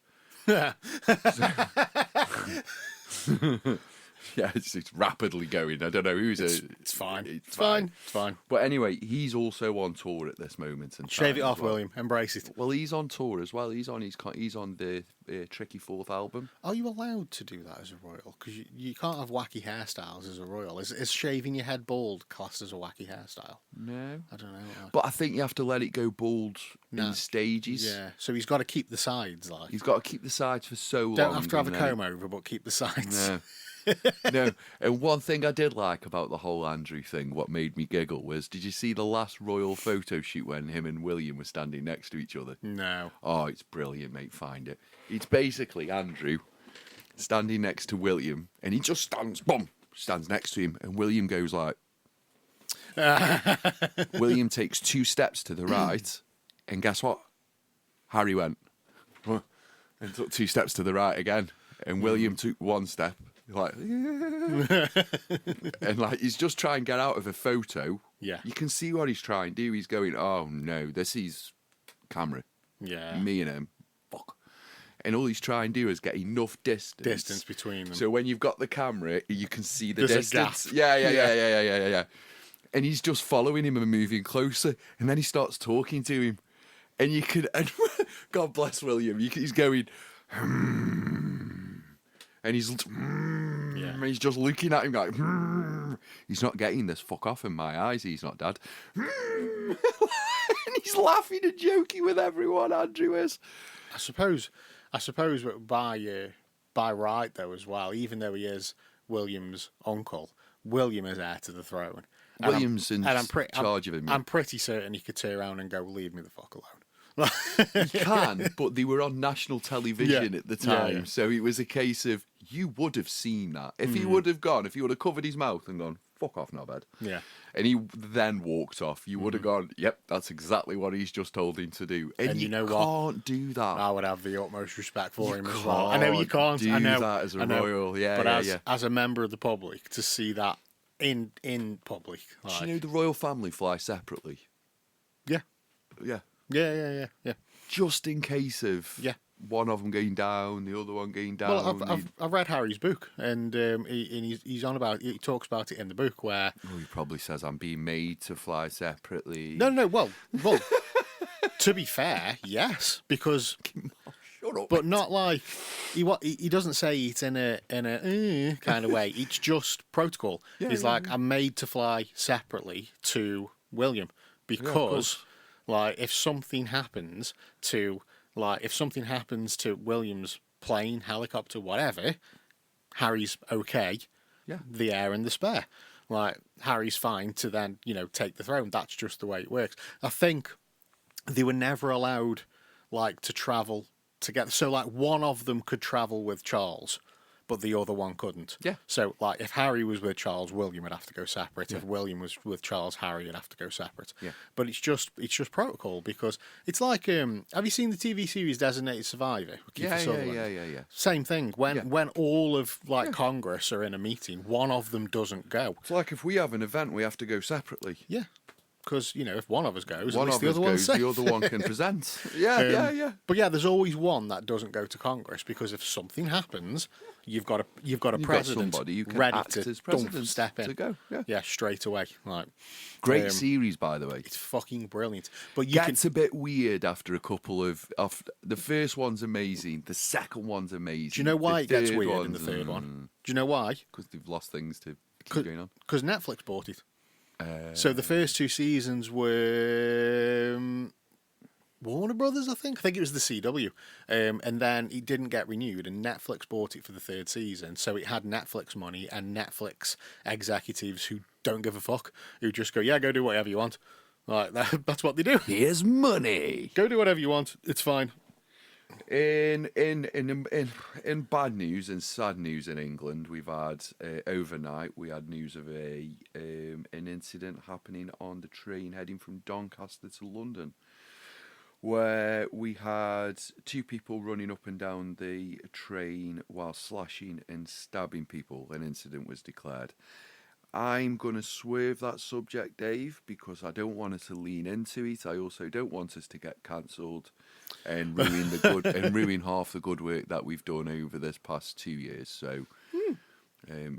Yeah, it's rapidly going. I don't know who's It's fine. It's fine. It's fine. But anyway, he's also on tour at this moment and Shave it off, William. Embrace it. Well, he's on tour as well. He's on the Tricky Fourth album. Are you allowed to do that as a royal? Because you can't have wacky hairstyles as a royal. Is shaving your head bald classed as a wacky hairstyle? No, I don't know. but I think you have to let it go bald in stages. Yeah. So he's got to keep the sides like. He's got to keep the sides for so long. Don't have to have a and comb over, but keep the sides. No. No, and one thing I did like about the whole Andrew thing, what made me giggle, was did you see the last royal photo shoot when him and William were standing next to each other? No. Oh, it's brilliant, mate. Find it. It's basically Andrew standing next to William, and he just stands next to him, and William goes like. William takes 2 steps to the right, and guess what? Harry went and took 2 steps to the right again, and William took 1 step. Like, and like he's just trying to get out of a photo. Yeah. You can see what he's trying to do. He's going, "Oh no, this is camera. Yeah. Me and him. Fuck." And all he's trying to do is get enough distance Between them. So when you've got the camera, you can see the There's a distance. gap. Yeah. And he's just following him and moving closer. And then he starts talking to him. And you can, and God bless William, he's going, and he's just looking at him like, he's not getting this. Fuck off in my eyes, he's not, Dad. And he's laughing and joking with everyone, Andrew is. I suppose by right though as well, even though he is William's uncle, William is heir to the throne. William's in charge of him. I'm pretty certain he could turn around and go, "Leave me the fuck alone." He can, but they were on national television at the time, Yeah. so it was a case of you would have seen that. If he would have covered his mouth and gone, "Fuck off, not bad." Yeah. And he then walked off, you would have gone, "Yep, that's exactly what he's just told him to do." And you know can't do that. I would have the utmost respect for him as can't well. I know you can't. do I know that as a I know. royal. Yeah, but yeah, as a member of the public, to see that in public, like, Do you know the royal family fly separately? yeah, Yeah. yeah. Just in case of one of them going down, the other one going down. Well, I've read Harry's book, and he's on about. He talks about it in the book where. Oh, he probably says I'm being made to fly separately. No. Well. To be fair, yes, because. Shut up. But not like he doesn't say it in a kind of way. It's just protocol. He's like, I'm made to fly separately to William because, like, if something happens to William's plane, helicopter, whatever, Harry's okay. Yeah. The heir and the spare. Like, Harry's fine to then take the throne. That's just the way it works. I think they were never allowed to travel together. So one of them could travel with Charles, but the other one couldn't. Yeah. So if Harry was with Charles, William would have to go separate. Yeah. If William was with Charles, Harry would have to go separate. Yeah. But it's just protocol because it's like have you seen the TV series Designated Survivor? With Kiefer Sutherland? Yeah. Same thing. When all of Congress are in a meeting, one of them doesn't go. It's like if we have an event, we have to go separately. Yeah. Because, if one of us goes, One at least of the us other one's goes, safe. the other one can present. Yeah. But there's always one that doesn't go to Congress because if something happens, you've got a president got somebody who can ready act to as president step in to go. Yeah. straight away. Like, Great series, by the way. it's fucking brilliant. But Gets a bit weird after a couple of the first one's amazing, the second one's amazing. Do you know why the it gets third weird in the one's, third one? Do you know why? Because they've lost things to keep going on. Because Netflix bought it. So the first 2 seasons were Warner Brothers, I think. I think it was the CW. And then it didn't get renewed, and Netflix bought it for the 3rd season. So it had Netflix money and Netflix executives who don't give a fuck, who just go, yeah, go do whatever you want. Like that's what they do. Here's money. Go do whatever you want. It's fine. In bad news and sad news in England, we've had overnight. We had news of an incident happening on the train heading from Doncaster to London, where we had two people running up and down the train while slashing and stabbing people. An incident was declared. I'm going to swerve that subject, Dave, because I don't want us to lean into it. I also don't want us to get cancelled and ruin the good and ruin half the good work that we've done over this past 2 years. So,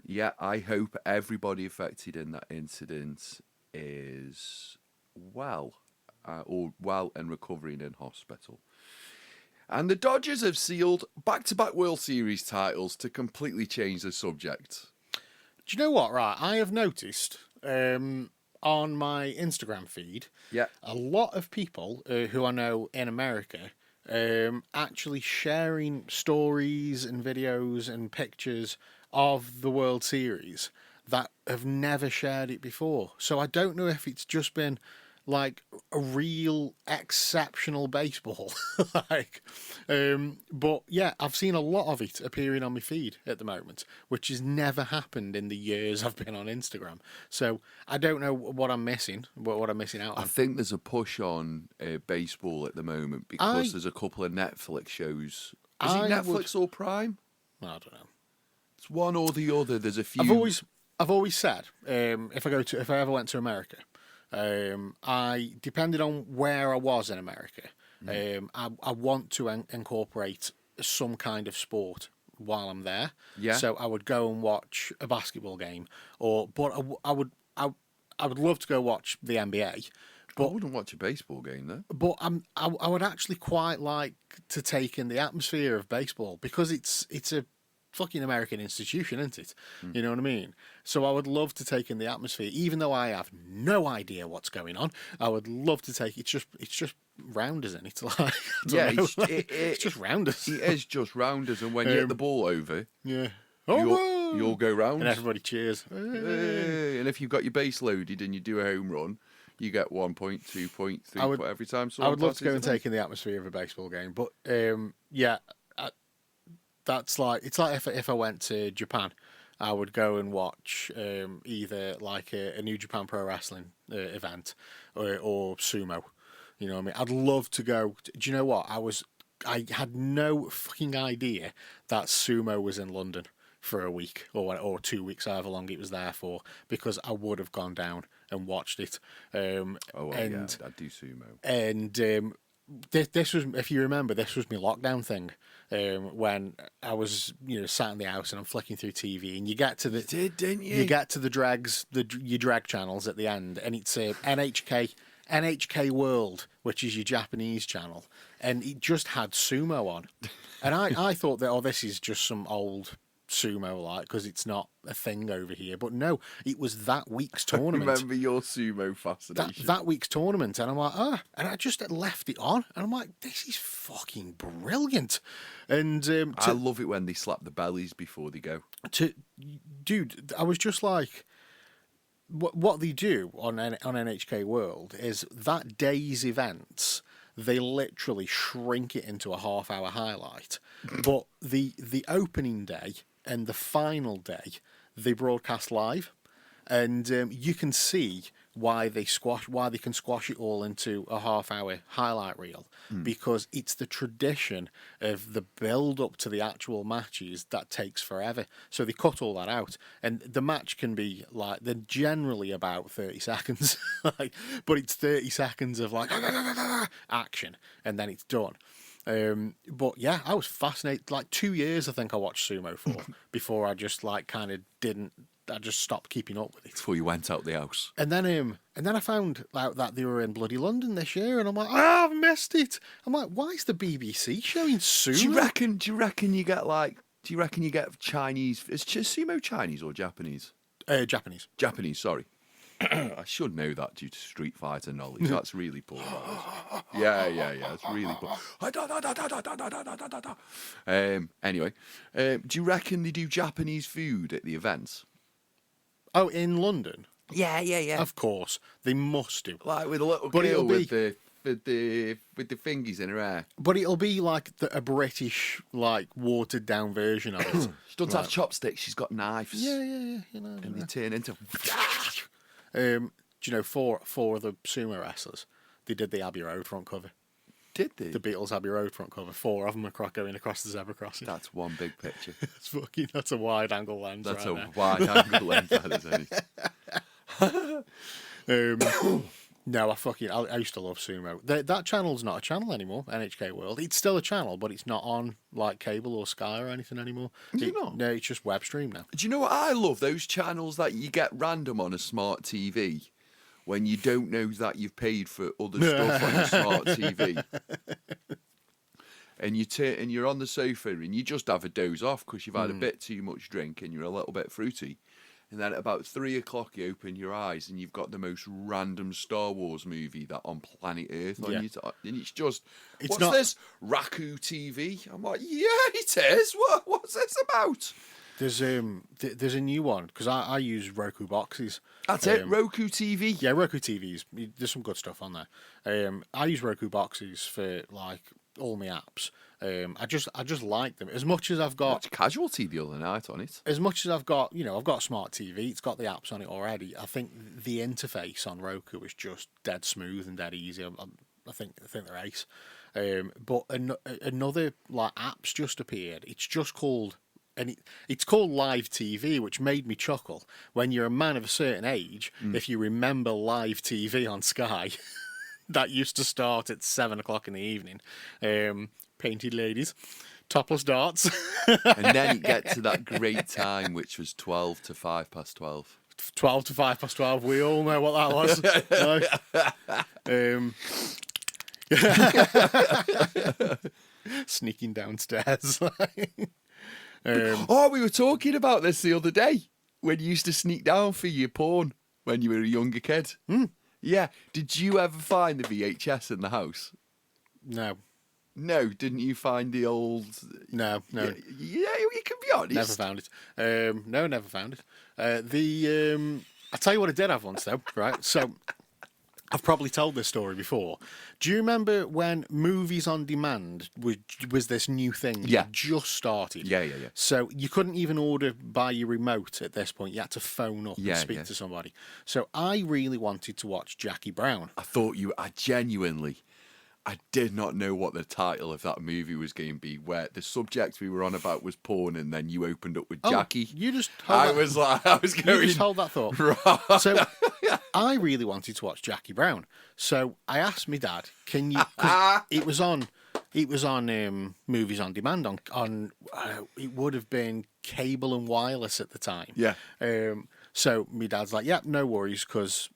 yeah, I hope everybody affected in that incident is well, or well and recovering in hospital. And the Dodgers have sealed back-to-back World Series titles to completely change the subject. Do you know what? Right, I have noticed on my Instagram feed, Yeah. a lot of people who I know in America actually sharing stories and videos and pictures of the World Series that have never shared it before. So I don't know if it's just been like a real exceptional baseball. But yeah, I've seen a lot of it appearing on my feed at the moment, which has never happened in the years I've been on Instagram. So I don't know what I'm missing, what I'm missing out I on. think there's a push on baseball at the moment because there's a couple of Netflix shows. Is it Netflix or Prime? I don't know. It's one or the other. There's a few. I've always said if I ever went to America, I depended on where I was in America. I want to incorporate some kind of sport while I'm there. Yeah. So I would go and watch a basketball game, but I would love to go watch the NBA. I wouldn't watch a baseball game though. But I would actually quite like to take in the atmosphere of baseball because it's a fucking American institution, isn't it? You know what I mean? So I would love to take in the atmosphere, even though I have no idea what's going on. I would love to take. It's just rounders, and it's like it's just rounders. It is just rounders, and when you hit the ball over, Yeah. you'll go round, And everybody cheers. Hey. And if you've got your base loaded and you do a home run, you get 1 point, 2 point, 3 point every time. I would love to go and take in the atmosphere of a baseball game, but yeah, that's like it's like if I went to Japan, I would go and watch either like a New Japan Pro Wrestling event or sumo. You know what I mean? I'd love to go. Do you know what? I had no fucking idea that sumo was in London for a week or 2 weeks, however long it was there for, because I would have gone down and watched it. Yeah, I do sumo. And this was, if you remember, this was my lockdown thing. When I was, sat in the house and I'm flicking through TV, and you get to the didn't you? You get to the drags, your drag channels at the end, and it's NHK World, which is your Japanese channel, and it just had sumo on, and I thought that this is just some old sumo like because it's not a thing over here, but no, it was that week's tournament. I remember your sumo fascination. That week's tournament, and I'm like, and I just left it on, and I'm like, this is fucking brilliant. And I love it when they slap the bellies before they go. Dude, I was just like, what they do on NHK World is that day's events, they literally shrink it into a half-hour highlight. But the opening day and the final day, they broadcast live, and you can see why they can squash it all into a half-hour highlight reel, because it's the tradition of the build-up to the actual matches that takes forever. So they cut all that out, and the match can be like, they're generally about 30 seconds, but it's 30 seconds of like action, and then it's done. But yeah, I was fascinated. Like 2 years, I think I watched sumo for before I just I just stopped keeping up with it. Before you went out the house. And then I found out that they were in bloody London this year, and I'm like, I've missed it. I'm like, why is the BBC showing sumo? Do you reckon you get Chinese? Is sumo Chinese or Japanese? Japanese. Japanese, sorry. I should know that due to Street Fighter knowledge. That's really poor. Yeah. It's really poor. Anyway, do you reckon they do Japanese food at the events? Oh, in London? Yeah. Of course, they must do. Like with a little But girl it'll be- with the fingies in her hair. But it'll be like a British, like watered down version of it. She doesn't have chopsticks. She's got knives. Yeah. You know. And they turn into. Do you know four of the sumo wrestlers? They did the Abbey Road front cover. Did they? The Beatles Abbey Road front cover. 4 of them are going across the zebra crossing. That's one big picture. That's a wide angle lens. That's right a wide angle lens. That is. No, I used to love sumo. That channel's not a channel anymore. NHK World. It's still a channel, but it's not on like cable or Sky or anything anymore. Is it not? No, it's just web stream now. Do you know what I love? Those channels that you get random on a smart TV when you don't know that you've paid for other stuff on your smart TV. And you're on the sofa and you just have a doze off because you've had a bit too much drink and you're a little bit fruity. And then at about 3 o'clock, you open your eyes and you've got the most random Star Wars movie that on planet Earth on you. And it's just, what's this? Raku TV? I'm like, yeah, it is. What's this about? There's a new one because I use Roku boxes. That's it, Roku TV. Yeah, Roku TVs. There's some good stuff on there. I use Roku boxes for like all my apps. I just like them as much as I've got. Watched Casualty the other night on it. As much as I've got, I've got a smart TV. It's got the apps on it already. I think the interface on Roku is just dead smooth and dead easy. I think they're ace. But another like app's just appeared. It's just called. And it's called Live TV, which made me chuckle. When you're a man of a certain age, if you remember Live TV on Sky, that used to start at 7 o'clock in the evening. Painted ladies, topless darts. And then you get to that great time, which was 12 to 5 past 12. 12 to 5 past 12, we all know what that was. Sneaking downstairs. We were talking about this the other day when you used to sneak down for your porn when you were a younger kid. Yeah. Did you ever find the VHS in the house? No. No, didn't you find the old... No. Yeah, you can be honest. Never found it. No, never found it. I'll tell you what I did have once, though, right? So, I've probably told this story before. Do you remember when movies on demand was this new thing? Yeah. It just started. Yeah. So, you couldn't even order by your remote at this point. You had to phone up and speak yeah. to somebody. So, I really wanted to watch Jackie Brown. I did not know what the title of that movie was going to be, where the subject we were on about was porn, and then you opened up with Jackie. You just I was going... You just hold that thought. Right. So, I really wanted to watch Jackie Brown. So, I asked my dad, can you... 'cause it was on movies on demand on it would have been cable and wireless at the time. Yeah. So, my dad's like, yeah, no worries, because,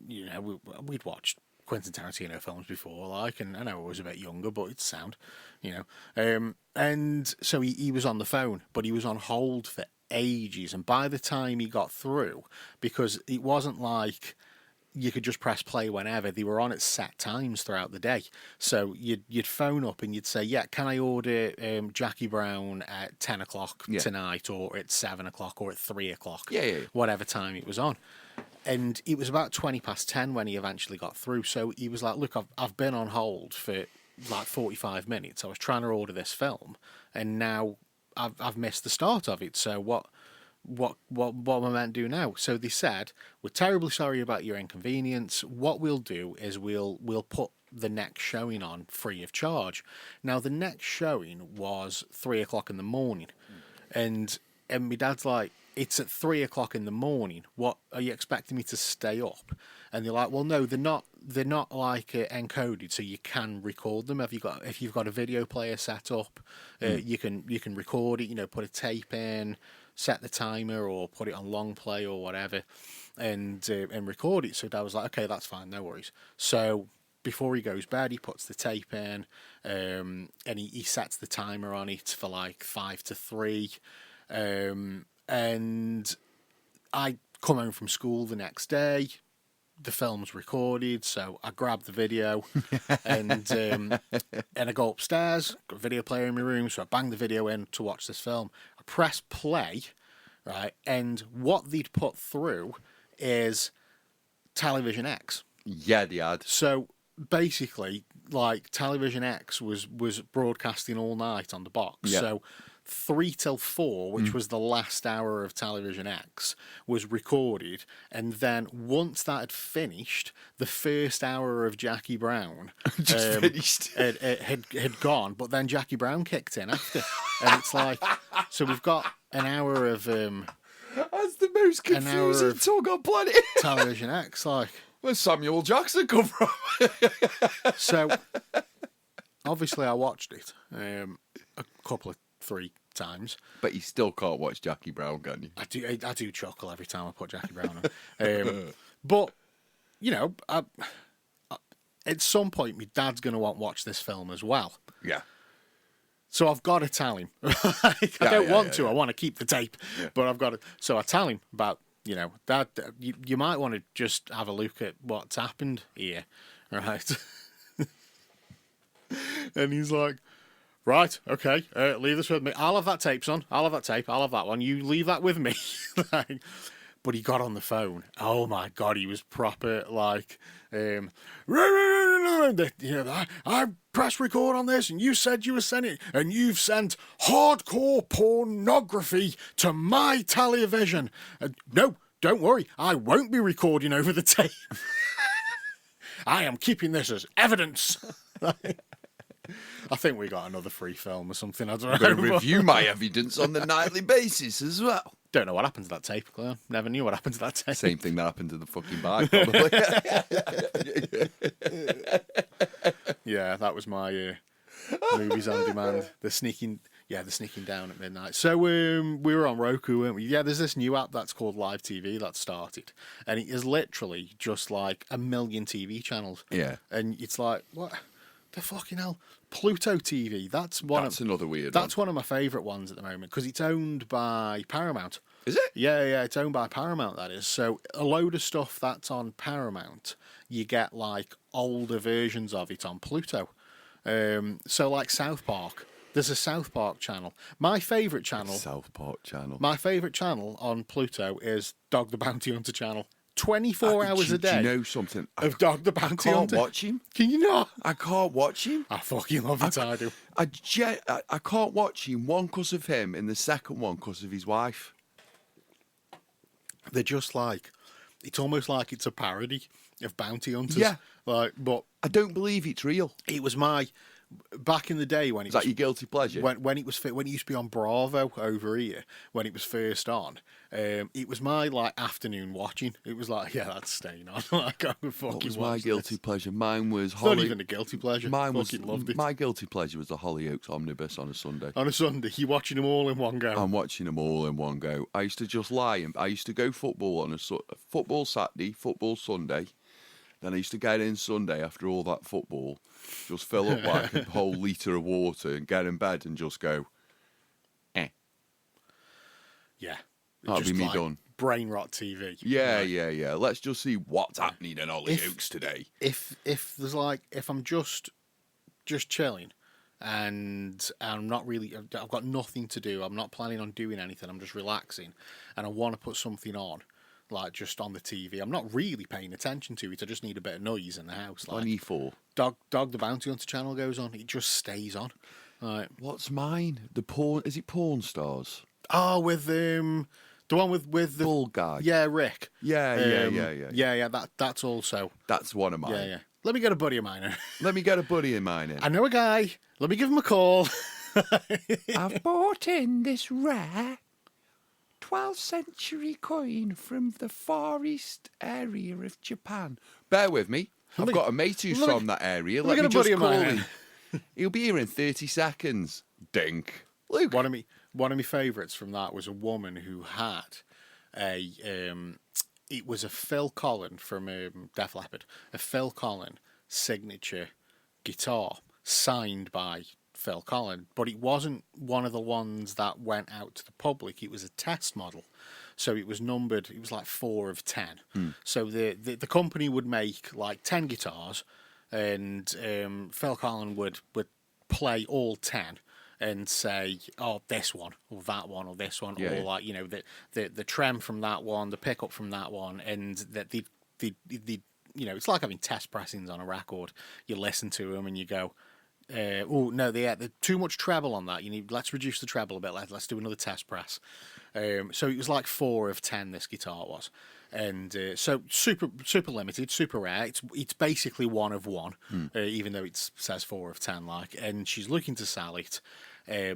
we'd watched Quentin Tarantino films before, and I know I was a bit younger, but it's sound, and so he was on the phone, but he was on hold for ages, and by the time he got through, because it wasn't like you could just press play whenever, they were on at set times throughout the day, so you'd phone up and you'd say, yeah, can I order Jackie Brown at 10 o'clock tonight, or at 7 o'clock, or at 3 o'clock, whatever time it was on. And it was about 20 past 10 when he eventually got through. So he was like, look, I've been on hold for like 45 minutes. I was trying to order this film, and now I've missed the start of it. So what am I meant to do now? So they said, we're terribly sorry about your inconvenience. What we'll do is we'll put the next showing on free of charge. Now, the next showing was 3 o'clock in the morning. And my dad's like, it's at 3 o'clock in the morning. What are you expecting me to stay up? And they're like, well, no, they're not like encoded, so you can record them. If you've got a video player set up, you can record it. Put a tape in, set the timer, or put it on long play or whatever, and record it. So Dad was like, okay, that's fine, no worries. So before he goes bed, he puts the tape in, and he sets the timer on it for like 5 to 3. And I come home from school the next day. The film's recorded, so I grab the video and I go upstairs. Got a video player in my room, so I bang the video in to watch this film. I press play, right, and what they'd put through is Television X. Yeah, they had. So basically, like Television X was broadcasting all night on the box. Yeah. So 3 till 4, which was the last hour of Television X, was recorded, and then once that had finished, the first hour of Jackie Brown Just finished. had gone, but then Jackie Brown kicked in after, and it's like, so we've got an hour of That's the most An hour confusing of- talk on planet. Television X, like. Where's Samuel Jackson come from? So, obviously, I watched it a couple of 3 times. But you still can't watch Jackie Brown, can you? I do chuckle every time I put Jackie Brown on. But, you know, at some point, my dad's going to watch this film as well. Yeah. So I've got to tell him. I don't want to. I want to keep the tape. Yeah. But I've got to. So I tell him about, you know, Dad, you might want to just have a look at what's happened here. Right? And he's like, right, okay, leave this with me. I'll have that tape, son. I'll have that tape. I'll have that one. You leave that with me. Like, but he got on the phone. Oh my God, he was proper like, you know, I pressed record on this, and you said you were sending it, and you've sent hardcore pornography to my television. No, don't worry, I won't be recording over the tape. I am keeping this as evidence. I think we got another free film or something. I don't know. Going to review my evidence on the nightly basis as well. Don't know what happened to that tape, Claire. Never knew what happened to that tape. Same thing that happened to the fucking bike, probably. Yeah, that was my movies on demand. The sneaking down at midnight. So we were on Roku, weren't we? Yeah, there's this new app that's called Live TV that started, and it is literally just like a million TV channels. Yeah. And it's like, what the fucking hell? Pluto TV. That's Another weird That's one of my favourite ones at the moment because it's owned by Paramount. Is it? Yeah, it's owned by Paramount, that is. So a load of stuff that's on Paramount, you get like older versions of it on Pluto. So like South Park. There's a South Park channel. My favourite channel. South Park channel. My favourite channel on Pluto is Dog the Bounty Hunter channel. 24 hours a day. Do you know something? Of Dog the Bounty I can't Hunter. watch him. Can you not? I can't watch him. I fucking love it, I do. I can't watch him, one because of him and the second one because of his wife. They're just like, it's almost like it's a parody of Bounty Hunters. Yeah. Like, but I don't believe it's real. it was back in the day when it Is was that your guilty pleasure? when it used to be on Bravo over here when it was first on. It was my like afternoon watching. It was like, yeah, that's staying on. Like, I would fucking What was watch my guilty this. pleasure? Mine was It's not Holly. even a guilty pleasure. Mine was Fucking loved it. my guilty pleasure was the Hollyoaks omnibus on a Sunday. On a Sunday, you watching them all in one go. I'm watching them all in one go. I used to just lie and I used to go football on football Saturday, football Sunday. Then I used to get in Sunday after all that football, just fill up like a whole litre of water and get in bed and just go, Yeah. That'll Just be me like done. Brain rot TV. Yeah. Let's just see what's happening in Hollyoaks today. If there's like, if I'm just chilling and I'm not really, I've got nothing to do, I'm not planning on doing anything, I'm just relaxing and I want to put something on, like just on the TV. I'm not really paying attention to it, I just need a bit of noise in the house. Like 24. Dog the Bounty Hunter channel goes on, it just stays on. Like, What's mine? Is it Porn Stars? oh, with the one with the Bull guy. yeah, Rick. Yeah. Yeah, that's also. That's one of mine. Yeah. Let me get a buddy of mine in. Let me get a buddy of mine in. I know a guy. Let me give him a call. I've bought in this rare 12th century coin from the Far East area of Japan. Bear with me. I've got a mate who's from that area. let me Let me get a buddy just of call mine him. He'll be here in 30 seconds. Dink. Luke. One of my favourites from that was a woman who had it was a Phil Collin from Def Leppard, a Phil Collin signature guitar signed by Phil Collin, but it wasn't one of the ones that went out to the public. It was a test model, so it was numbered. It was like 4 of 10. So the company would make like 10 guitars, and Phil Collin would play all 10. And say, oh, this one, or that one, or this one, Yeah. or like, you know, the trem from that one, the pickup from that one, and that they'd it's like having test pressings on a record. You listen to them and you go, oh no, they're too much treble on that. Let's reduce the treble a bit. Let's do another test press. So it was like 4 of 10. This guitar was, and so super limited, super rare. It's basically 1 of 1, even though it says 4 of 10. Like, and she's looking to sell it,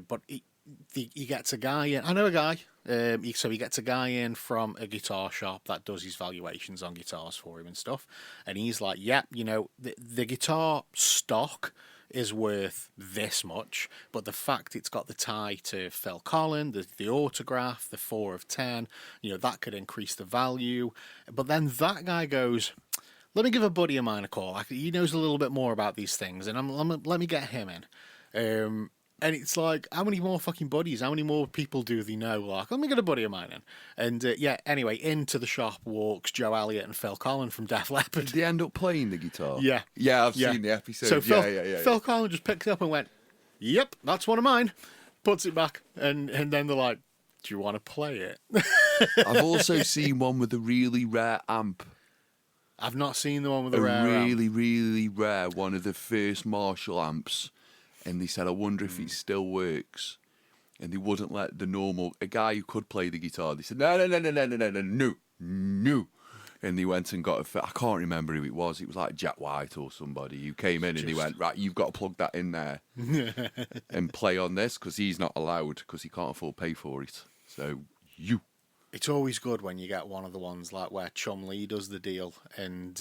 but he gets a guy in. I know a guy. So he gets a guy in from a guitar shop that does his valuations on guitars for him and stuff, and he's like, yeah, the guitar stock is worth this much, but the fact it's got the tie to Phil Collins, the autograph, the 4 of 10, that could increase the value. But then that guy goes, let me give a buddy of mine a call. He knows a little bit more about these things, and let me get him in. And it's like, how many more fucking buddies, how many more people do they know? Like, let me get a buddy of mine in. And anyway, into the shop walks Joe Elliott and Phil Collins from Def Leppard. Did they end up playing the guitar? Yeah. Yeah, I've seen the episode. So Phil Collins just picked it up and went, yep, that's one of mine. Puts it back. And then they're like, do you want to play it? I've also seen one with a really rare amp. I've not seen the one with the rare amp. Really rare, one of the first Marshall amps. And they said, I wonder if it still works. And they wouldn't let a guy who could play the guitar, they said, no. And they went and got I can't remember who it was. It was like Jack White or somebody who came in and they went, right, you've got to plug that in there and play on this, because he's not allowed, because he can't afford to pay for it. So It's always good when you get one of the ones like where Chum Lee does the deal, and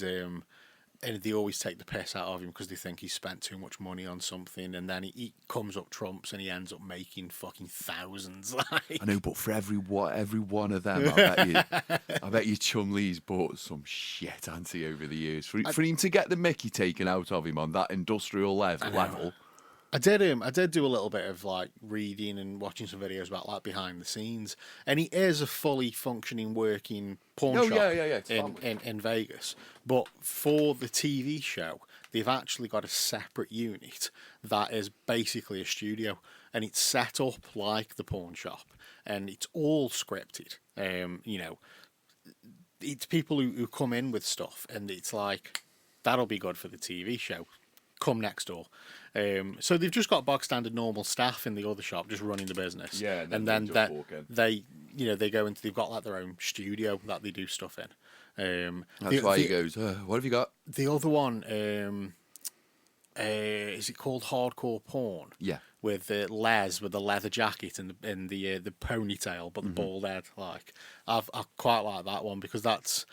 they always take the piss out of him because they think he spent too much money on something, and then he comes up trumps and he ends up making fucking thousands. I know, but for every one of them, I bet you Chum Lee's bought some shit, hasn't he, over the years? For him to get the Mickey taken out of him on that industrial level. I did do a little bit of like reading and watching some videos about like behind the scenes, and he is a fully functioning, working pawn shop in Vegas. But for the TV show, they've actually got a separate unit that is basically a studio, and it's set up like the pawn shop, and it's all scripted. It's people who come in with stuff, and it's like, that'll be good for the TV show. Come next door. So they've just got bog standard normal staff in the other shop just running the business. Yeah, and then they go into, they've got like their own studio that they do stuff in. That's why he goes, what have you got? The other one, is it called Hardcore Porn? Yeah. With Les with the leather jacket and the ponytail but the bald head. Like, I quite like that one because that's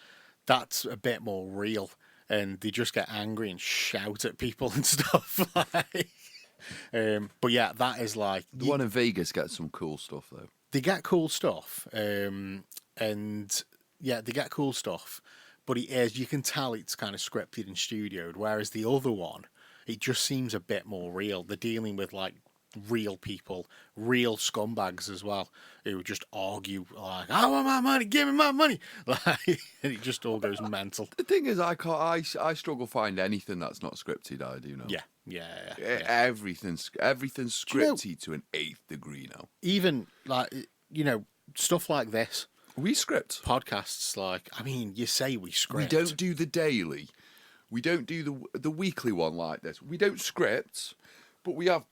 a bit more real. And they just get angry and shout at people and stuff. But yeah, that is like... The one in Vegas gets some cool stuff, though. They get cool stuff. And yeah, they get cool stuff. But it is, you can tell it's kind of scripted and studioed. Whereas the other one, it just seems a bit more real. They're dealing with like real people, real scumbags as well, who just argue like, I want my money, give me my money, like, and it just all goes mental. The thing is, I struggle to find anything that's not scripted. I do know. Yeah. Everything's scripted to an 8th degree now. Even like stuff like this. We script podcasts. Like, I mean, you say we script. We don't do the daily. We don't do the weekly one like this. We don't script. But I've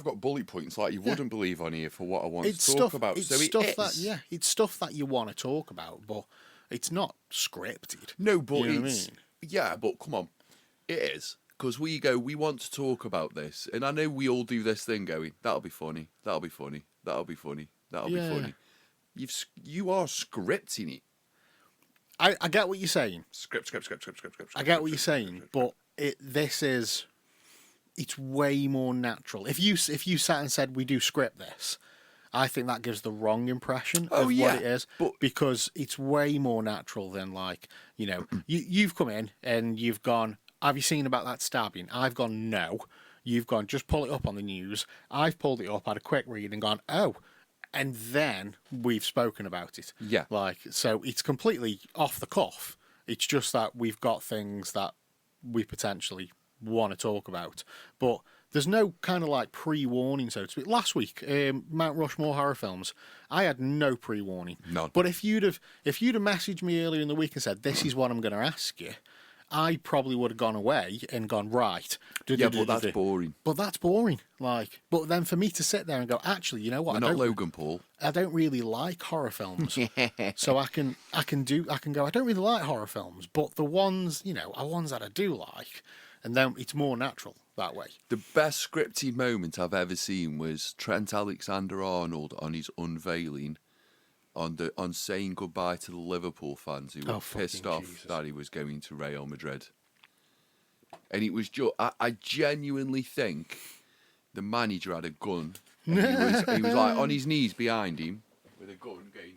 got bullet points like you wouldn't believe on here for what I want to talk about. It's so it's stuff that you want to talk about, but it's not scripted. No, but you know what I mean? Yeah, but come on, it is, because we want to talk about this, and I know we all do this thing going, that'll be funny, that'll be funny, that'll be funny, that'll be funny. You are scripting it. I get what you're saying. Script. I get what you're saying, but it's way more natural. If you sat and said we do script this, I think that gives the wrong impression of what it is. But because it's way more natural than like, you've come in and you've gone, have you seen about that stabbing? I've gone, no. You've gone, just pull it up on the news. I've pulled it up, had a quick read and gone, oh. And then we've spoken about it. Yeah. Like, so it's completely off the cuff. It's just that we've got things that we potentially want to talk about, but there's no kind of like pre-warning, so to speak. Last week, Mount Rushmore horror films, I had no pre-warning. None. But if you'd have messaged me earlier in the week and said, "This is what I'm going to ask you," I probably would have gone away and gone, right. Yeah, but that's boring. But that's boring. Like, but then for me to sit there and go, actually, you know what? We're not Logan Paul. I don't really like horror films, so I can go. I don't really like horror films, but the ones are ones that I do like, and then it's more natural that way. The best scripted moment I've ever seen was Trent Alexander-Arnold on his unveiling, on saying goodbye to the Liverpool fans who were pissed off that he was going to Real Madrid. And it was just, I genuinely think the manager had a gun. And he was like on his knees behind him with a gun going,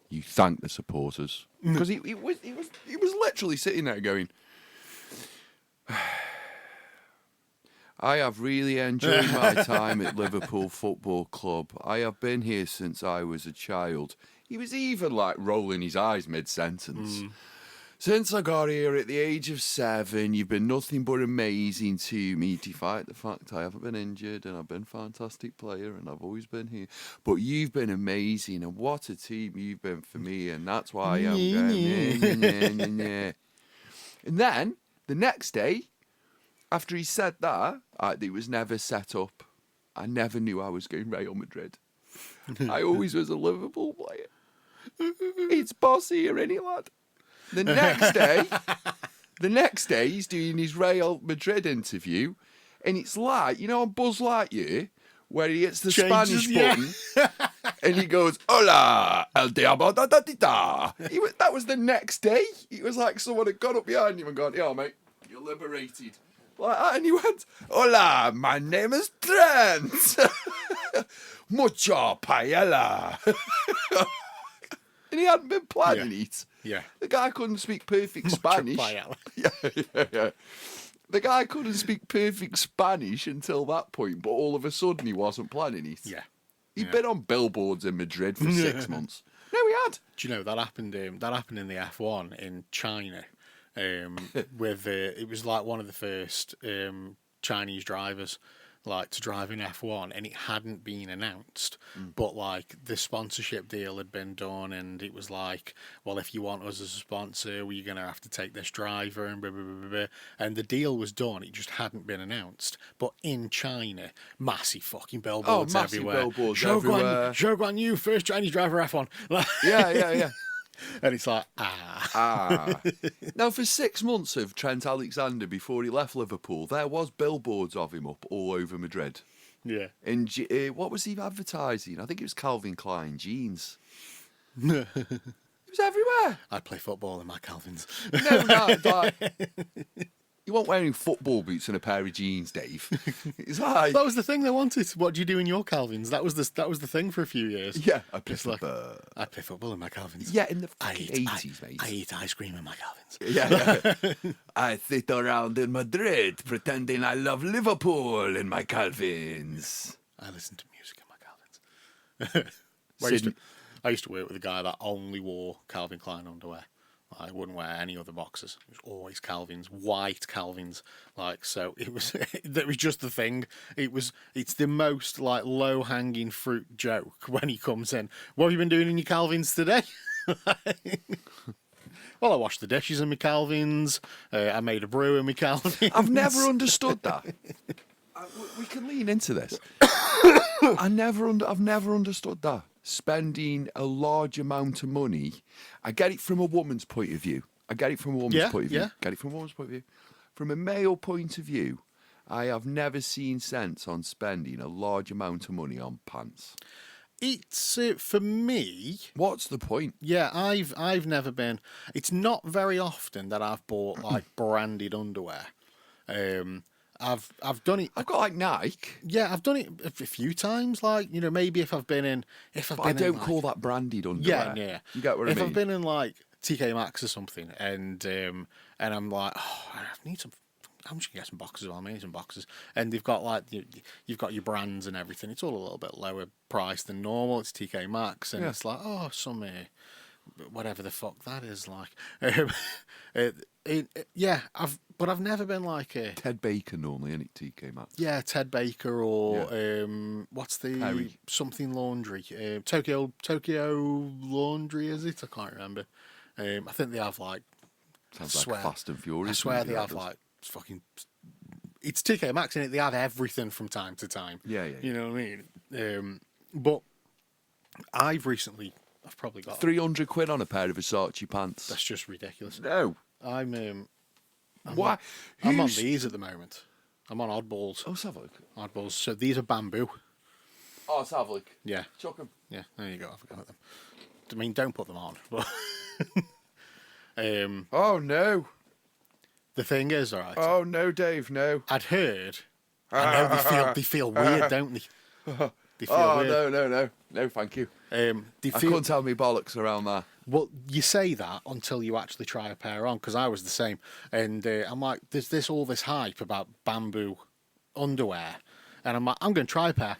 "You thank the supporters." Because he was literally sitting there going, "I have really enjoyed my time at Liverpool Football Club. I have been here since I was a child." He was even like rolling his eyes mid-sentence. "Since I got here at the age of 7, you've been nothing but amazing to me, despite the fact I haven't been injured and I've been a fantastic player and I've always been here. But you've been amazing, and what a team you've been for me, and that's why I'm going." And then, the next day, after he said that, it was never set up. I never knew I was going Real Madrid. I always was a Liverpool player. It's boss here, any lad. The next day, he's doing his Real Madrid interview, and it's like, on Buzz Lightyear, where he hits the Spanish button, and he goes, "Hola, el diablo da da da da." That was the next day. It was like someone had gone up behind him and gone, "Yeah, mate, you're liberated." Like that, and he went, "Hola, my name is Trent. Mucho paella." And he hadn't been planning it. Yeah. The guy couldn't speak perfect Spanish. Yeah. The guy couldn't speak perfect Spanish until that point, but all of a sudden he wasn't planning it. Yeah. He'd been on billboards in Madrid for 6 months. No, he had. Do you know that happened? That happened in the F1 in China. With it was like one of the first Chinese drivers to drive in F1, and it hadn't been announced, but like the sponsorship deal had been done, and it was like, well, if you want us as a sponsor, we're gonna have to take this driver, and blah, blah, blah, blah. And the deal was done. It just hadn't been announced. But in China, massive fucking billboards everywhere. Billboards everywhere. Zhou Guan Yu, first Chinese driver F1. Yeah. And it's like, Now, for 6 months of Trent Alexander before he left Liverpool, there was billboards of him up all over Madrid. Yeah. And what was he advertising? I think it was Calvin Klein jeans. It was everywhere. I'd play football in my Calvins. No, you weren't wearing football boots and a pair of jeans, Dave. It's like, that was the thing they wanted. What do you do in your Calvins? That was the thing for a few years. yeah, I play football in my Calvins. Yeah, in the 80s, mate. I eat ice cream in my Calvins. Yeah. I sit around in Madrid pretending I love Liverpool in my Calvins. I listen to music in my Calvins. I used to work with a guy that only wore Calvin Klein underwear. I wouldn't wear any other boxers. It was always Calvins, white Calvins. So it was just the thing. It's the most low hanging fruit joke when he comes in. What have you been doing in your Calvins today? Well, I washed the dishes in my Calvins. I made a brew in my Calvins. I've never understood that. We can lean into this. I've never understood that. Spending a large amount of money. I get it from a woman's point of view. Get it from a woman's point of view. From a male point of view, I have never seen sense on spending a large amount of money on pants. It's for me. What's the point? Yeah, I've never been. It's not very often that I've bought branded underwear. I've done it. I've got Nike. Yeah, I've done it a few times. Maybe if I've been in. I don't call that branded underwear. Yeah. You get what I mean? If I've been in TK Maxx or something, and I'm like, I need some. I'm just gonna get some boxes. I need some boxes, and they've got you've got your brands and everything. It's all a little bit lower price than normal. It's TK Maxx, and it's like, some whatever the fuck that is like. Yeah, I've never been like a Ted Baker normally, isn't it? TK Maxx. yeah Ted Baker or what's the Perry. something laundry Tokyo Laundry, is it? I can't remember. I think they have like Sounds I like swear- Fast and Furious. I swear movie, they that have does. like fucking. It's TK Maxx in it. They have everything from time to time. Yeah. You know what I mean? But I've probably got. 300 quid on a pair of Versace pants. That's just ridiculous. No. I'm Why? I'm on Who's- these at the moment. I'm on oddballs. Oh, let's have a look. Oddballs. So these are bamboo. Oh, let's have a look. Yeah. Chuck 'em. Yeah. There you go. I forgot them. I mean, don't put them on. But Oh, no. the thing is, all right. Oh, no, Dave, no. I'd heard. I know they feel weird, don't they? They feel Oh, weird. no, thank you. They I feel. couldn't tell me bollocks around that. Well, you say that until you actually try a pair on, because I was the same. And I'm like, there's all this hype about bamboo underwear. And I'm like, I'm going to try a pair.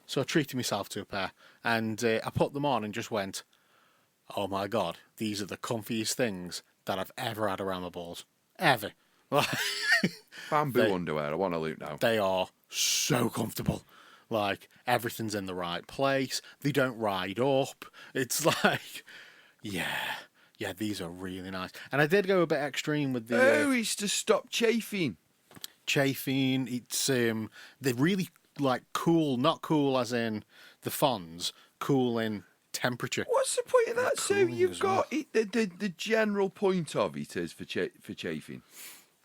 So I treated myself to a pair. And I put them on and just went, oh my God, these are the comfiest things that I've ever had around my balls. Ever. Bamboo They- underwear, I want to loot now. They are so comfortable. Like, everything's in the right place. They don't ride up. It's like, yeah, these are really nice. And I did go a bit extreme with the Oh, it's to stop chafing. chafing. It's they're really like cool, not cool as in the fawns, cool in temperature. What's the point of that? So cooling you've as well. got it, the general point of it is for chafing.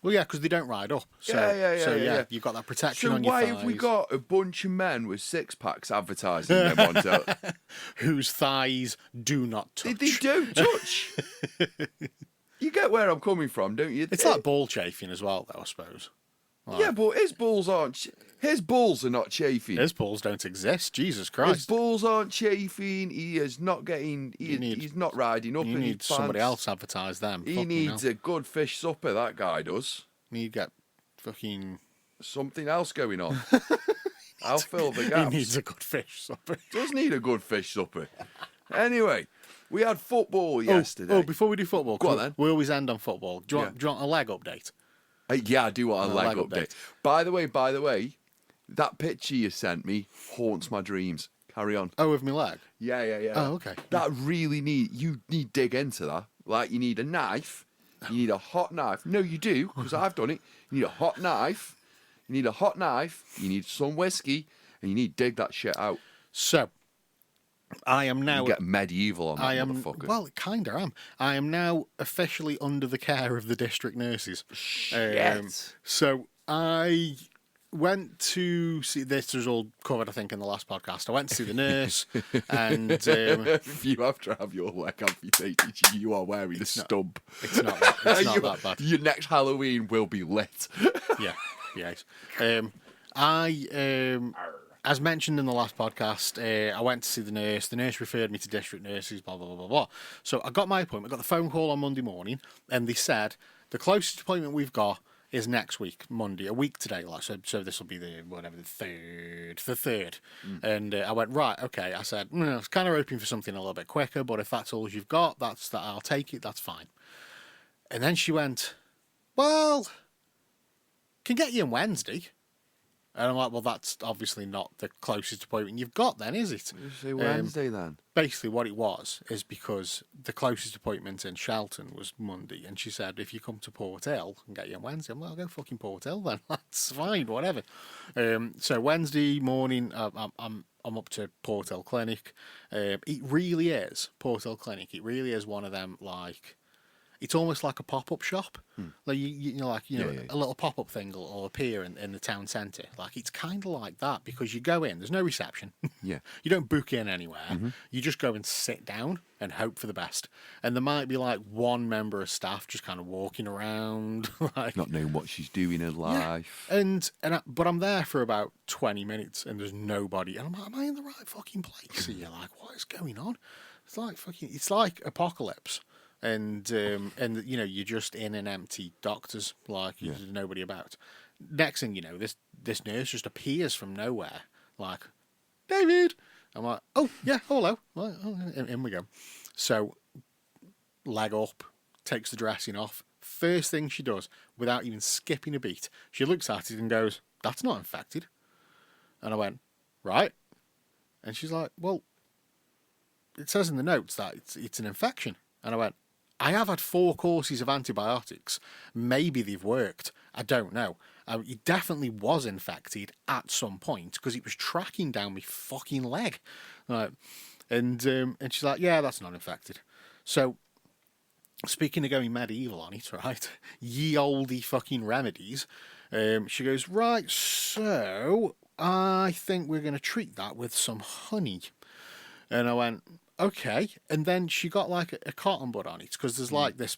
Well, yeah, because they don't ride up. So, Yeah. you've got that protection So on your why thighs. have we got a bunch of men with six packs advertising them ones out? Whose thighs do not They touch. don't touch. You get where I'm coming from, don't you? It's like ball chafing as well, though, I suppose. Yeah, but his balls are not chafing. His balls don't exist. Jesus His Christ. balls aren't chafing. He is not getting. He's not riding up. You in need his somebody pants. else advertise them. He Fucking needs hell. a good fish supper. That guy does. You need to get fucking. Something else going on. I'll fill the He gaps. needs a good fish supper. Does need a good fish supper. Anyway, we had football yesterday. Oh, before we do football, Go on then. we always end on football. Do you, Yeah. want a leg update? Yeah, I do want a leg leg update. update. By the way, that picture you sent me haunts my dreams. Carry on. Oh, with my leg? Yeah. Oh, okay. That really you need dig into that. Like you need a knife. You need a hot knife. No, you do, because I've done it. You need a hot knife. You need some whiskey, and you need to dig that shit out. So, I am now. You get medieval on that I am. motherfucker. Well, kind of am. I am now officially under the care of the district nurses. Shit. So I went to see. This was all covered, I think, in the last podcast. I went to see the nurse, and If you have to have your leg amputated, you are wearing a stump. it's not that bad. Your next Halloween will be lit. Yeah, yes. As mentioned in the last podcast, I went to see the nurse. The nurse referred me to district nurses, blah, blah, blah, blah, blah. So I got my appointment, got the phone call on Monday morning, and they said the closest appointment we've got is next week, Monday, a week today. Like so this will be the third. And I went, right, okay. I said, I was kind of hoping for something a little bit quicker, but if that's all you've got, I'll take it, that's fine. And then she went, well, can get you on Wednesday. And I'm like, well, that's obviously not the closest appointment you've got then, is it? Say Wednesday then. Basically what it was is because the closest appointment in Shelton was Monday, and she said, if you come to Port Hill and get you on Wednesday, I'm like, I'll go fucking Port Hill then. That's fine, whatever. So Wednesday morning, I'm up to Port Hill Clinic. It really is, Port Hill Clinic, it really is one of them, like, it's almost like a pop-up shop. Like a little pop-up thing will appear in the town centre. Like, it's kind of like that, because you go in, there's no reception. Yeah. You don't book in anywhere. You just go and sit down and hope for the best. And there might be like one member of staff just kind of walking around, like Not knowing what she's doing in life. but I'm there for about 20 minutes and there's nobody. And I'm like, am I in the right fucking place? And you're like, what is going on? It's like apocalypse. And you're just in an empty doctor's, like there's nobody about. Next thing you know, this nurse just appears from nowhere, like, David. I'm like, oh yeah, hello. Well, in we go. So leg up, takes the dressing off. First thing she does, without even skipping a beat, she looks at it and goes, "That's not infected." And I went, "Right." And she's like, "Well, it says in the notes that it's an infection." And I went, "I have had 4 courses of antibiotics. Maybe they've worked. I don't know. It definitely was infected at some point because it was tracking down my fucking leg." And she's like, "Yeah, that's not infected." So, speaking of going medieval on it, right? Ye olde fucking remedies. She goes, "Right, so I think we're going to treat that with some honey." And I went, "Okay." And then she got like a cotton bud on it because there's like this,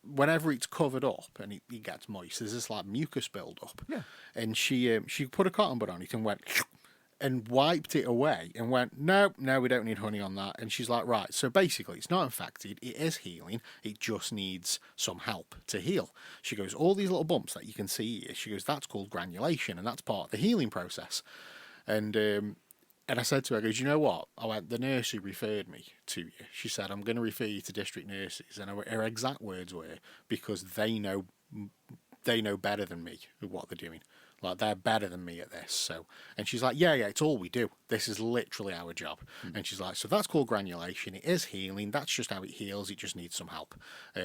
whenever it's covered up and it gets moist, there's this like mucus build up. Yeah. And she put a cotton bud on it and went and wiped it away and went, "No, we don't need honey on that." And she's like, "Right, so basically it's not infected, it is healing, it just needs some help to heal." She goes, "All these little bumps that you can see here," she goes, "that's called granulation and that's part of the healing process." And I said to her, I goes, "You know what?" I went, "The nurse who referred me to you," she said, "I'm going to refer you to district nurses." And her exact words were, "Because they know better than me what they're doing. Like, they're better than me at this." So, and she's like, yeah, it's all we do. This is literally our job." And she's like, "So that's called granulation. It is healing. That's just how it heals. It just needs some help."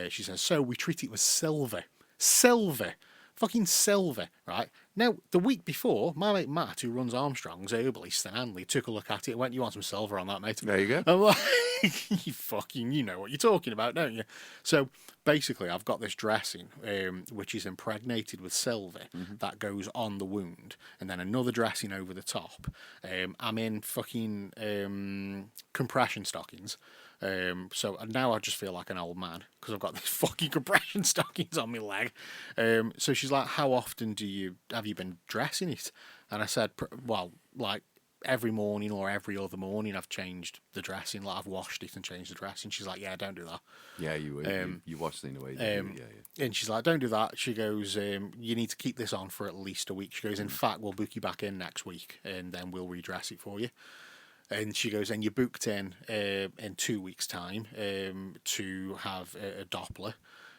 She says, "So we treat it with silver. Fucking silver, right?" Now, the week before, my mate Matt, who runs Armstrong's Herbalist in Hanley, took a look at it and went, "You want some silver on that, mate?" There you go. I'm like, you know what you're talking about, don't you? So basically, I've got this dressing, which is impregnated with silver that goes on the wound, and then another dressing over the top. I'm in fucking compression stockings. So now I just feel like an old man because I've got these fucking compression stockings on my leg. So she's like, "How often have you been dressing it?" And I said, "Well, like every morning or every other morning I've changed the dressing, like I've washed it and changed the dressing." She's like, "Yeah, don't do that." Yeah, you watch things away. And she's like, "Don't do that." She goes, "You need to keep this on for at least a week." She goes, "In fact, we'll book you back in next week and then we'll redress it for you." And she goes, "And you're booked in 2 weeks' time to have a Doppler."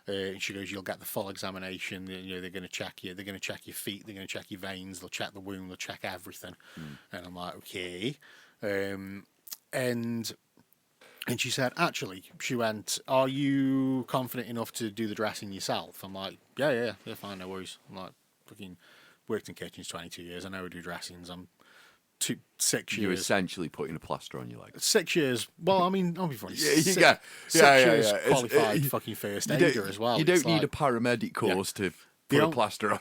And she goes, "You'll get the full examination. You know, they're going to check you. They're going to check your feet. They're going to check your veins. They'll check the wound. They'll check everything." And I'm like, "Okay." And she said, actually, she went, "Are you confident enough to do the dressing yourself?" I'm like, yeah, fine, no worries." I'm like, fucking worked in kitchens 22 years. I know how to do dressings. I'm 6 years. You're essentially putting a plaster on your leg. 6 years. Well, I mean, I'll be funny. Yeah, you 6 get. years Yeah. qualified fucking first aider as well. You don't It's need like, a paramedic course to put a plaster on.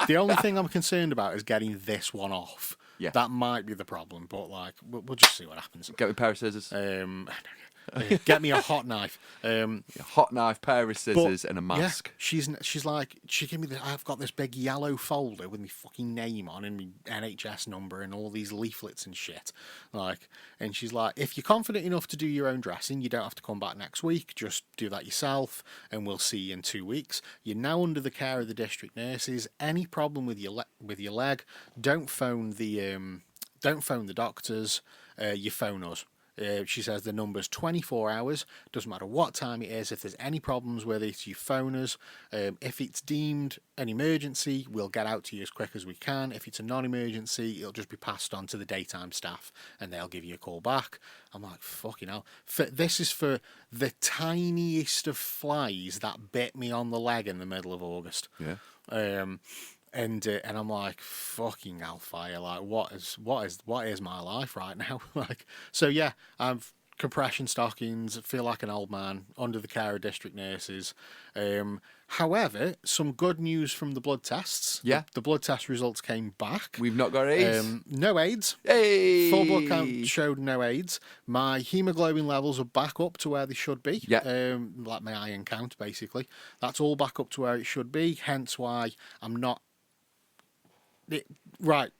the only thing I'm concerned about is getting this one off. Yeah. That might be the problem, but like we'll just see what happens. Get me a pair of scissors. Get me a hot knife. A hot knife, pair of scissors, and a mask. Yeah, she's like, she gave me I've got this big yellow folder with my fucking name on and my NHS number and all these leaflets and shit. Like, and she's like, "If you're confident enough to do your own dressing, you don't have to come back next week. Just do that yourself, and we'll see you in 2 weeks. You're now under the care of the district nurses. Any problem with your leg, don't phone the doctors. You phone us." She says the number's 24 hours, doesn't matter what time it is. If there's any problems with it, you phone us. If it's deemed an emergency, we'll get out to you as quick as we can. If it's a non-emergency, it'll just be passed on to the daytime staff and they'll give you a call back. I'm like, fucking hell. This is for the tiniest of flies that bit me on the leg in the middle of August. Yeah. And I'm like, fucking hellfire! Like, what is my life right now? Like, so yeah, I've compression stockings. Feel like an old man under the care of district nurses. However, some good news from the blood tests. Yeah, the blood test results came back. We've not got AIDS. No AIDS. Hey, full blood count showed no AIDS. My hemoglobin levels are back up to where they should be. Yeah, like my iron count, basically. That's all back up to where it should be. Hence why I'm not. Right,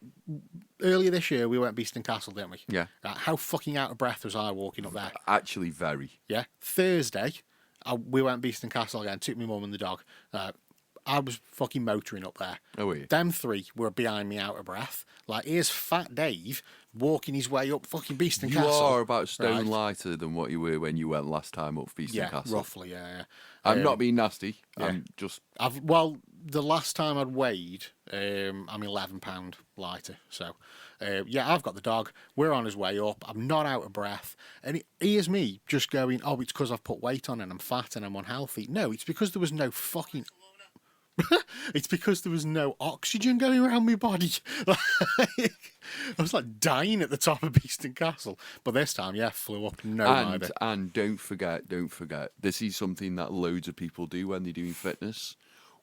earlier this year we went Beeston Castle, didn't we? Yeah. Right, how fucking out of breath was I walking up there? Actually, very. Yeah. Thursday, we went Beeston Castle again. Took my mum and the dog. I was fucking motoring up there. Oh, were you? Them three were behind me out of breath. Like, here's Fat Dave walking his way up fucking Beeston You Castle. are about stone right? lighter than what you were when you went last time up Beeston Yeah, Castle. roughly, yeah. I'm not being nasty. yeah. I'm just... Well, the last time I'd weighed, I'm £11 lighter. So, yeah, I've got the dog. We're on his way up. I'm not out of breath. And here's me just going, oh, it's because I've put weight on and I'm fat and I'm unhealthy. No, it's because there was no fucking... It's because there was no oxygen going around my body. I was like dying at the top of Beeston Castle. But this time, yeah, flew up. And don't forget, this is something that loads of people do when they're doing fitness.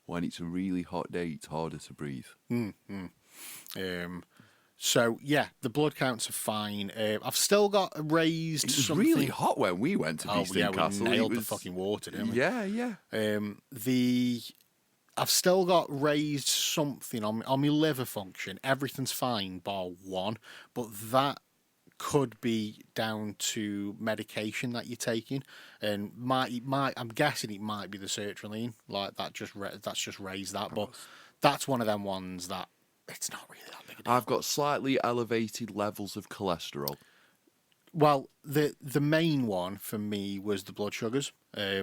When it's a really hot day, it's harder to breathe. So, yeah, the blood counts are fine. I've still got raised It was something. really hot when we went to Beeston Castle. We nailed the fucking water, didn't we? Yeah. I've still got raised something on my liver function. Everything's fine, bar one, but that could be down to medication that you're taking, and I'm guessing it might be the sertraline. Like that's just raised that, but that's one of them ones that it's not really that big a deal. I've got slightly elevated levels of cholesterol. Well, the main one for me was the blood sugars,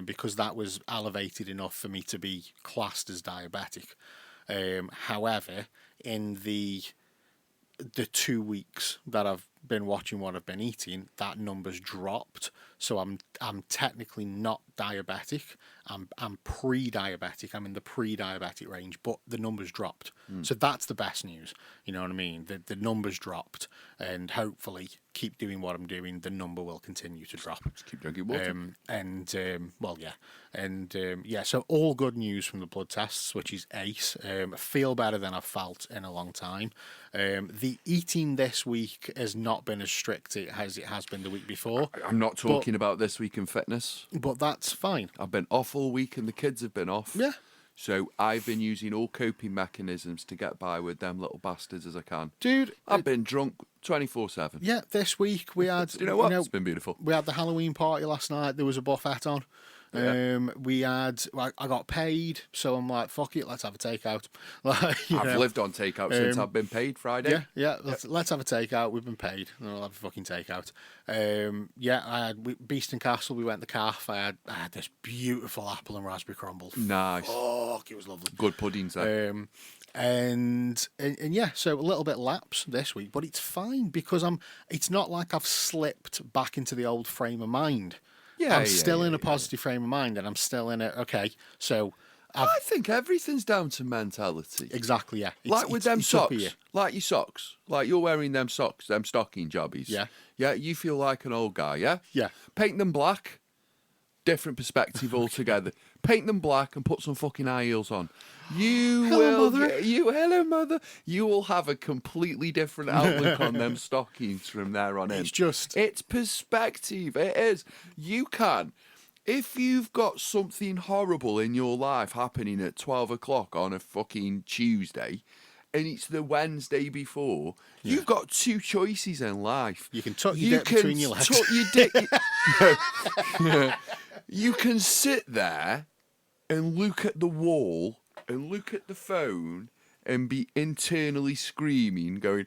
because that was elevated enough for me to be classed as diabetic. However, in the 2 weeks that I've been watching what I've been eating, that number's dropped. So I'm technically not diabetic. I'm pre-diabetic. I'm in the pre-diabetic range, but the number's dropped. So that's the best news. You know what I mean? The number's dropped, and hopefully keep doing what I'm doing. The number will continue to drop. Just keep drinking water. So all good news from the blood tests, which is ace. I feel better than I've felt in a long time. The eating this week has not been as strict as it has been the week before. I'm not talking about this week in fitness. But that's fine. I've been off all week and the kids have been off. Yeah. So I've been using all coping mechanisms to get by with them little bastards as I can. Dude. I've been drunk 24/7. Yeah, this week we had... Do you know what? It's been beautiful. We had the Halloween party last night. There was a buffet on. Yeah. I got paid, so I'm like, fuck it, let's have a takeout. I've lived on takeout since I've been paid Friday. Yeah. Let's have a takeout. We've been paid. I'll have a fucking takeout. I had Beeston Castle. We went to the calf. I had this beautiful apple and raspberry crumble. Nice. Fuck, it was lovely. Good puddings there. And yeah, so a little bit lapse this week, but it's fine because it's not like I've slipped back into the old frame of mind. Yeah, I'm still in a positive frame of mind, and I'm still in it. Okay, so I think everything's down to mentality. Exactly, yeah. With them socks, like your socks, like you're wearing them socks, them stocking jobbies. Yeah. Yeah, you feel like an old guy, yeah? Yeah. Paint them black, different perspective altogether. Paint them black and put some fucking high heels on. Hello, mother. You will have a completely different outlook on them stockings from there on in. It's perspective. It is. You can. If you've got something horrible in your life happening at 12 o'clock on a fucking Tuesday, and it's the Wednesday before, you've got two choices in life. You can tuck your dick between your legs. You can sit there and look at the wall and look at the phone and be internally screaming, going,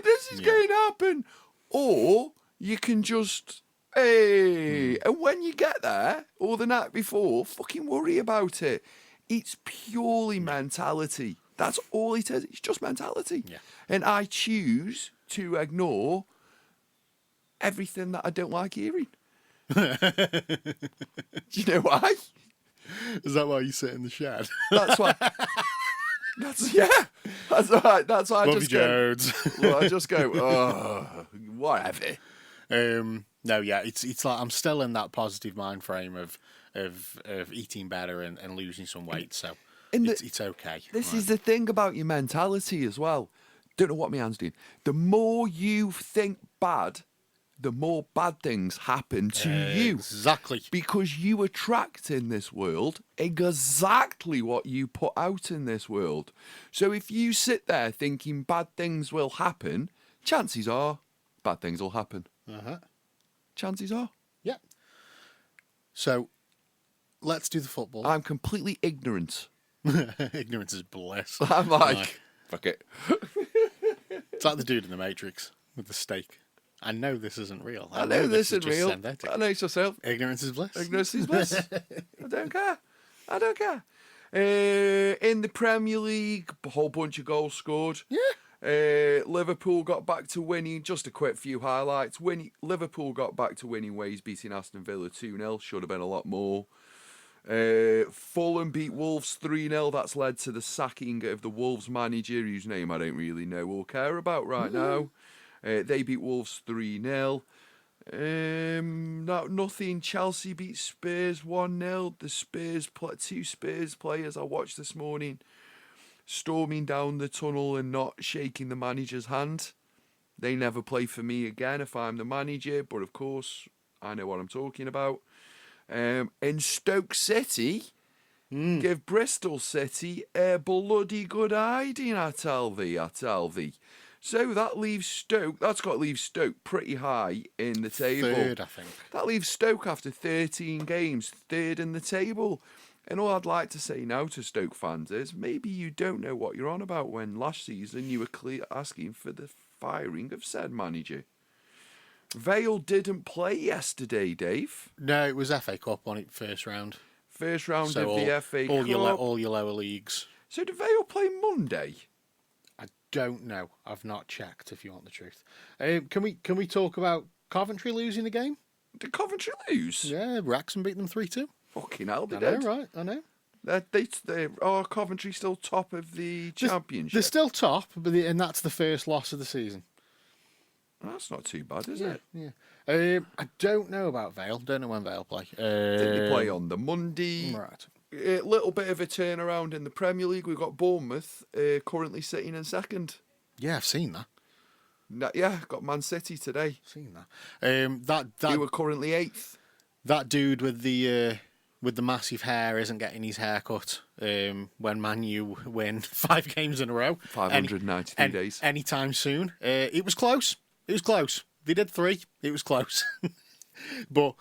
this is going to happen. Or you can just... Hey, and when you get there, or the night before, fucking worry about it. It's purely mentality. That's all it is. It's just mentality. Yeah. And I choose to ignore everything that I don't like hearing. Do you know why? Is that why you sit in the shed? That's why. That's right. That's why I just go. Well, I just go. Oh, whatever. No, yeah, it's like I'm still in that positive mind frame of eating better and losing some weight, so it's okay. This is the thing about your mentality as well. Don't know what my hand's doing. The more you think bad, the more bad things happen to you. Exactly. Because you attract in this world exactly what you put out in this world. So if you sit there thinking bad things will happen, chances are bad things will happen. Uh-huh. Chances are. Yeah. So Let's do the football. I'm completely ignorant. Ignorance is bliss. I'm like, fuck it. It's like the dude in the Matrix with the steak. I know this isn't real. I know this is isn't just real. synthetic. I know it's yourself. Ignorance is bliss. Ignorance is bliss. I don't care. I don't care. In the Premier League, a whole bunch of goals scored. Yeah. Liverpool got back to winning. Just a quick few highlights. Liverpool got back to winning ways, beating Aston Villa 2-0. Should have been a lot more. Fulham beat Wolves 3-0. That's led to the sacking of the Wolves manager, whose name I don't really know or care about right now. They beat Wolves 3-0. Nothing. Chelsea beat Spurs 1-0. The two Spurs players I watched this morning storming down the tunnel and not shaking the manager's hand. They never play for me again if I'm the manager, but of course I know what I'm talking about. In Stoke City, give Bristol City a bloody good hiding, I tell thee. So that leaves Stoke, that's got to leave Stoke pretty high in the table. Third, I think. That leaves Stoke after 13 games, third in the table. And all I'd like to say now to Stoke fans is maybe you don't know what you're on about when last season you were asking for the firing of said manager. Vale didn't play yesterday, Dave. No, it was FA Cup on it first round. First round of the FA Cup. All your lower leagues. So did Vale play Monday? I don't know. I've not checked. If you want the truth, can we talk about Coventry losing the game? Did Coventry lose? Yeah, Wrexham beat them 3-2. Fucking hell, they I know, did. right? I know. Are Coventry still top of the championship? They're still top, and that's the first loss of the season. That's not too bad, is it? Yeah. I don't know about Vale. Don't know when Vale play. Did they play on the Monday? Right. A little bit of a turnaround in the Premier League. We've got Bournemouth currently sitting in second. Yeah, I've seen that. Yeah, got Man City today. Seen that. They were currently eighth. That dude with the massive hair isn't getting his hair cut when Man U win 5 games in a row. 592 days. Anytime soon. It was close. It was close. They did 3. It was close. But,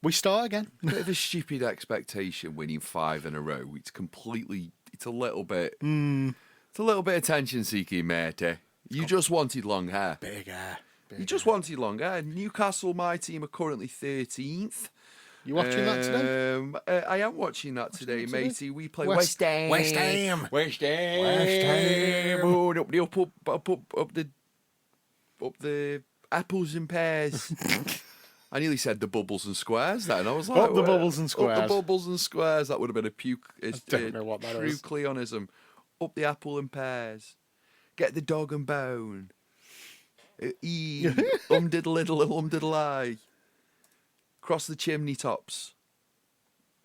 we start again. Bit of a stupid expectation winning 5 in a row. It's a little bit attention seeking, matey. You just wanted long hair. Big hair. You just wanted long hair. Newcastle, my team, are currently 13th. You watching that today? I am watching that today, matey. We play West Ham. West Ham. Oh, up the apples and pears. I nearly said the bubbles and squares then. I was like, Up the bubbles and squares. Up the bubbles and squares. That would have been a I don't know what that true is. Cleonism. Up the apple and pears. Get the dog and bone. Diddle little diddle I. Cross the chimney tops.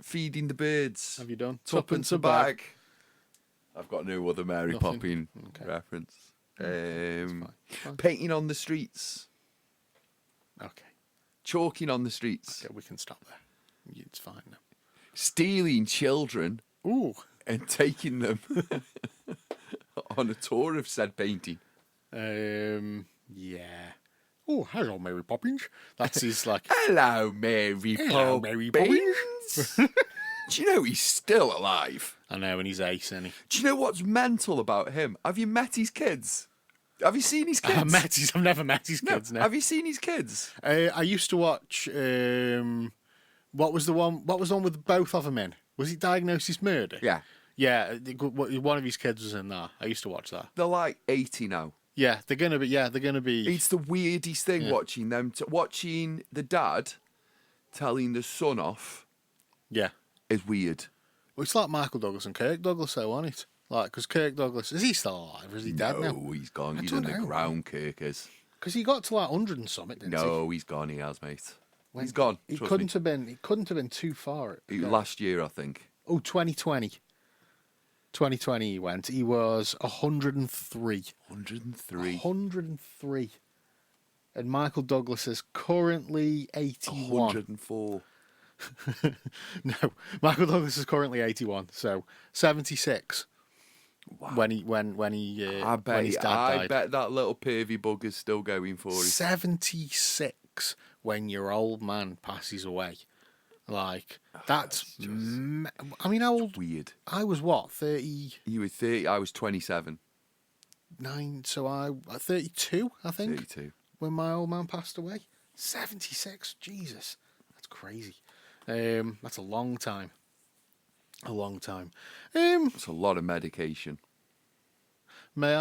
Feeding the birds. Have you done? Tuppence a bag. I've got no other Mary Nothing. Poppins reference. Fine. Painting on the streets. Okay. Chalking on the streets. Okay, we can stop there. It's fine now. Stealing children Ooh. and taking them on a tour of said painting. Yeah. Oh, hello, Mary Poppins. That's his like. Hello, Mary Hello, Mary Poppins. Do you know he's still alive? I know, and he's ace, isn't he? Do you know what's mental about him? Have you met his kids? Have you seen his kids? I've never met his kids. No. Have you seen his kids? I used to watch. What was the one? What was the one with both of them in? Was it Diagnosis Murder? Yeah. Yeah, one of his kids was in that. I used to watch that. They're like 80 now. Yeah, they're gonna be. Yeah, they're gonna be. It's the weirdest thing watching them. Watching the dad telling the son off. Yeah. Is weird. Well, it's like Michael Douglas and Kirk Douglas, though, isn't it? Like, because Kirk Douglas, is he still alive or is he dead now? No, he's gone. I He's don't in the know. ground, Kirk is. Because he got to like 100 and something, didn't he? No, he's gone, he has, mate. He's gone. He trust couldn't me. have been. He couldn't have been too far. Last year, I think. Oh, 2020. 2020 he went. He was 103. 103. 103. And Michael Douglas is currently 81. 104. No, Michael Douglas is currently 81. So 76. Wow. When his dad died. I bet that little pervy bugger's still going for it. 76 when your old man passes away. Like, that's... I mean, how old... Weird. I was, what, 39? You were 30. I was 27. So I... 32, I think, 32. when my old man passed away. 76, Jesus. That's crazy. That's a long time. A long time. It's a lot of medication. May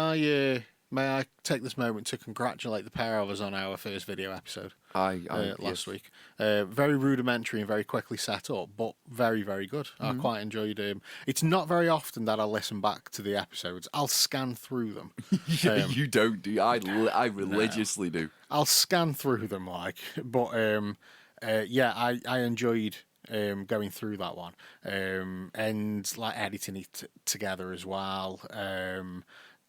I take this moment to congratulate the pair of us on our first video episode last week. Very rudimentary and very quickly set up, but very, very good. I quite enjoyed them. It's not very often that I listen back to the episodes. I'll scan through them. You don't do. I religiously do. I'll scan through them, I enjoyed going through that one, and like editing it together as well.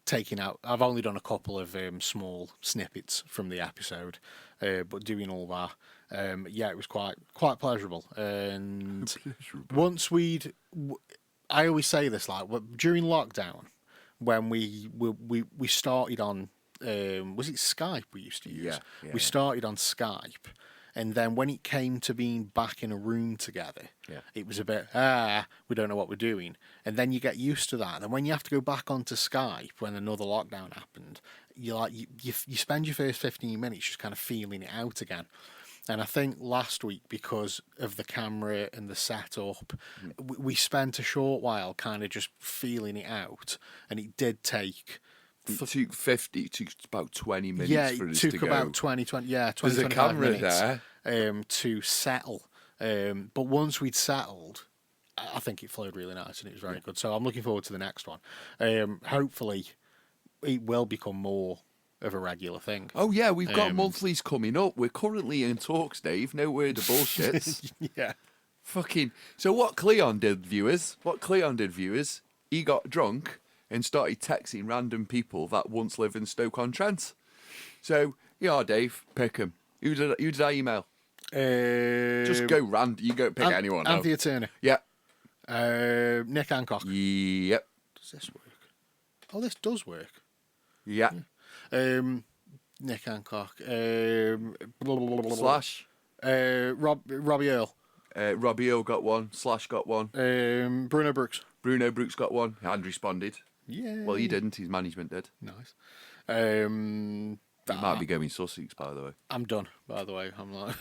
Taking out, I've only done a couple of small snippets from the episode, but doing all that, it was quite pleasurable. And once I always say this, like during lockdown, when we started on, was it Skype we used to use? Yeah. We started on Skype. And then when it came to being back in a room together, it was a bit, we don't know what we're doing. And then you get used to that. And then when you have to go back onto Skype, when another lockdown happened, you spend your first 15 minutes just kind of feeling it out again. And I think last week, because of the camera and the setup, we spent a short while kind of just feeling it out. And it did take... It took about 20 minutes for us to go. Yeah, it took about 20 There's a camera minutes there. To settle. But once we'd settled, I think it flowed really nice and it was very good. So I'm looking forward to the next one. Hopefully, it will become more of a regular thing. Oh, yeah, we've got monthlies coming up. We're currently in talks, Dave. No word of bullshits. Yeah. Fucking... So what Cleon did, viewers, he got drunk and started texting random people that once lived in Stoke-on-Trent. So, yeah, Dave, pick 'em. Who did I email? Just go random. You go pick anyone. Anthony Turner. Yeah. Nick Hancock. Yep. Does this work? Oh, this does work. Yeah. Nick Hancock. Slash. Robbie Earl. Robbie Earl got one. Slash got one. Bruno Brooks. Bruno Brooks got one. And responded. Yeah. Well, he didn't. His management did. Nice. He might be going Sussex, by the way. I'm done, by the way. I'm like...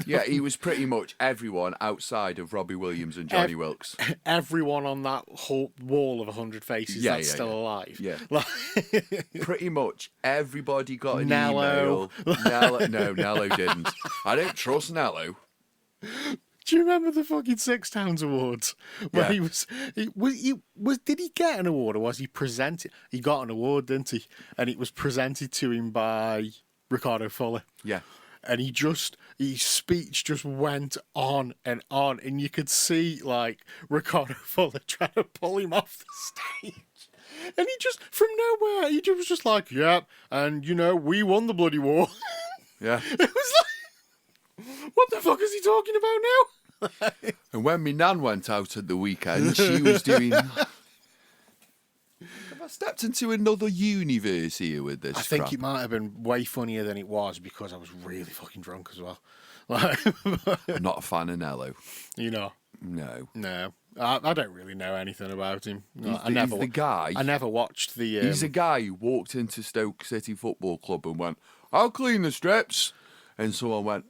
Yeah, he was pretty much everyone outside of Robbie Williams and Johnny Wilkes. Everyone on that whole wall of 100 faces that's still alive. Yeah. Like... Pretty much everybody got an Nello. email. No, Nello didn't. I don't trust Nello. Do you remember the fucking Six Towns Awards? Where did he get an award or was he presented? He got an award, didn't he? And it was presented to him by Ricardo Fuller. Yeah. And his speech just went on, and you could see like Ricardo Fuller trying to pull him off the stage. And he just, from nowhere, he was just like, yep, and we won the bloody war. Yeah. It was like, what the fuck is he talking about now? And when my nan went out at the weekend, she was doing... Have I stepped into another universe here with this I think it might have been way funnier than it was because I was really fucking drunk as well. Like, I'm not a fan of Nello. No. I don't really know anything about him. He's the guy. I never watched the... He's a guy who walked into Stoke City Football Club and went, I'll clean the strips. And someone went,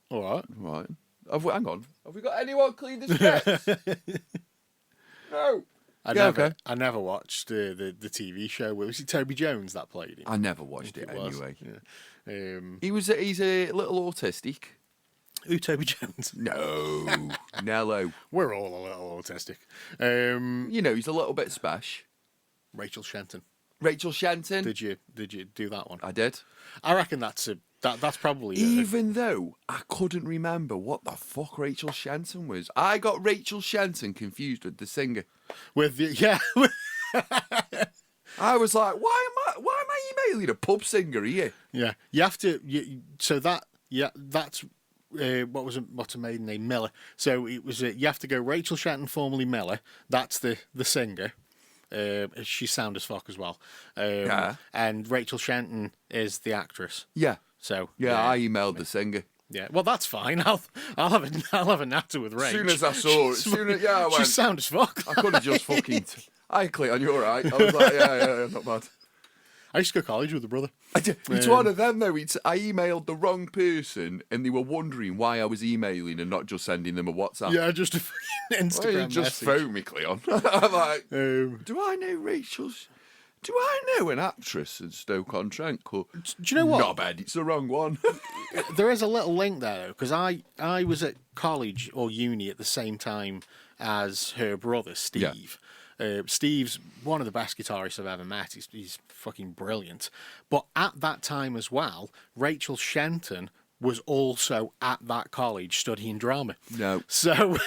all right. Right. Hang on. Have we got anyone clean the strips? No. I never watched the TV show. Was it Toby Jones that played it? I never watched it anyway. Yeah. He's a little autistic. Who, Toby Jones? No. Nello. We're all a little autistic. He's a little bit special. Rachel Shenton. Rachel Shenton. Did you do that one? I did. I reckon that's probably even though I couldn't remember what the fuck Rachel Shenton was. I got Rachel Shenton confused with the singer. I was like, why am I emailing a pub singer here? Yeah, you have to. That's what's her maiden name? Miller. So it was. You have to go Rachel Shenton, formerly Miller. That's the singer. She's sound as fuck as well. And Rachel Shenton is the actress. Yeah. So I emailed the singer. Yeah, well, that's fine. I'll have a natter with Rach. As soon as I saw it, I She's went, sound as fuck. I could have just fucking... I clicked on, you're right. I was like, yeah, not bad. I used to go to college with a brother. It's one of them, though. I emailed the wrong person, and they were wondering why I was emailing and not just sending them a WhatsApp. Yeah, just a fucking Instagram Why you message. just phone me, Cleon? I'm like, Um, do I know Rachel's... Do I know an actress in Stoke-on-Trent called... do you know what? Not bad, it's the wrong one. There is a little link there, though, because I was at college or uni at the same time as her brother, Steve. Steve's one of the best guitarists I've ever met. He's fucking brilliant. But at that time as well, Rachel Shenton was also at that college studying drama. No. So...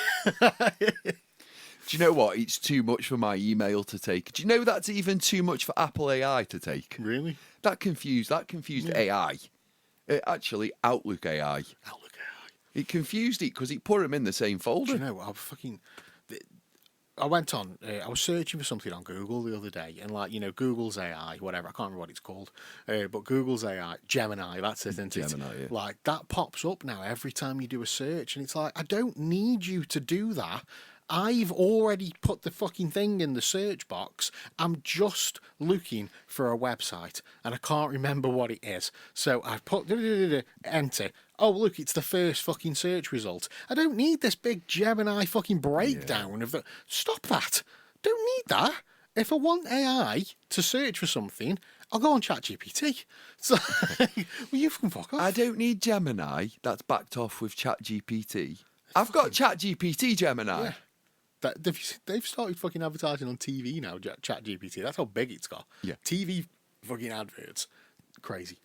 Do you know what? It's too much for my email to take. Do you know that's even too much for Apple AI to take? Really? That confused AI. Actually, Outlook AI. Outlook AI. It confused it because it put them in the same folder. Do you know what? I went on, I was searching for something on Google the other day, and Google's AI, whatever, I can't remember what it's called, but Google's AI, Gemini, that's it, isn't it? Gemini, yeah. Like, that pops up now every time you do a search, and it's like, I don't need you to do that. I've already put the fucking thing in the search box. I'm just looking for a website, and I can't remember what it is. So I put enter. Oh, look, it's the first fucking search result. I don't need this big Gemini fucking breakdown of the... Stop that. Don't need that. If I want AI to search for something, I'll go on ChatGPT. So, well, you can fuck off. I don't need Gemini. That's backed off with ChatGPT. I've got ChatGPT Gemini. Yeah. They've started fucking advertising on TV now, ChatGPT. That's how big it's got. Yeah. TV fucking adverts. Crazy.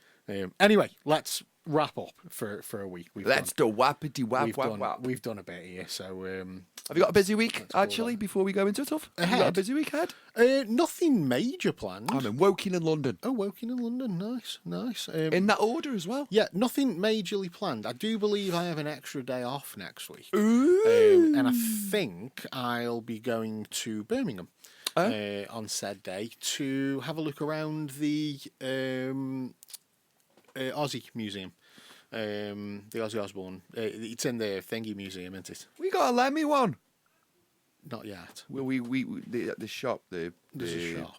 Anyway, let's wrap up for a week. Let's do wappity wap wap wap. We've done a bit here, so... Have you got a busy week, actually, before we go into stuff? Have you got a busy week ahead? Nothing major planned. I'm in Woking in London. Oh, Woking in London. Nice. In that order as well. Yeah, nothing majorly planned. I do believe I have an extra day off next week. Ooh. And I think I'll be going to Birmingham on said day to have a look around the Aussie Museum. The Ozzy Osbourne. It's in the Thingy Museum, isn't it? We got a Lemmy one. Not yet. Well, the shop, There's a shop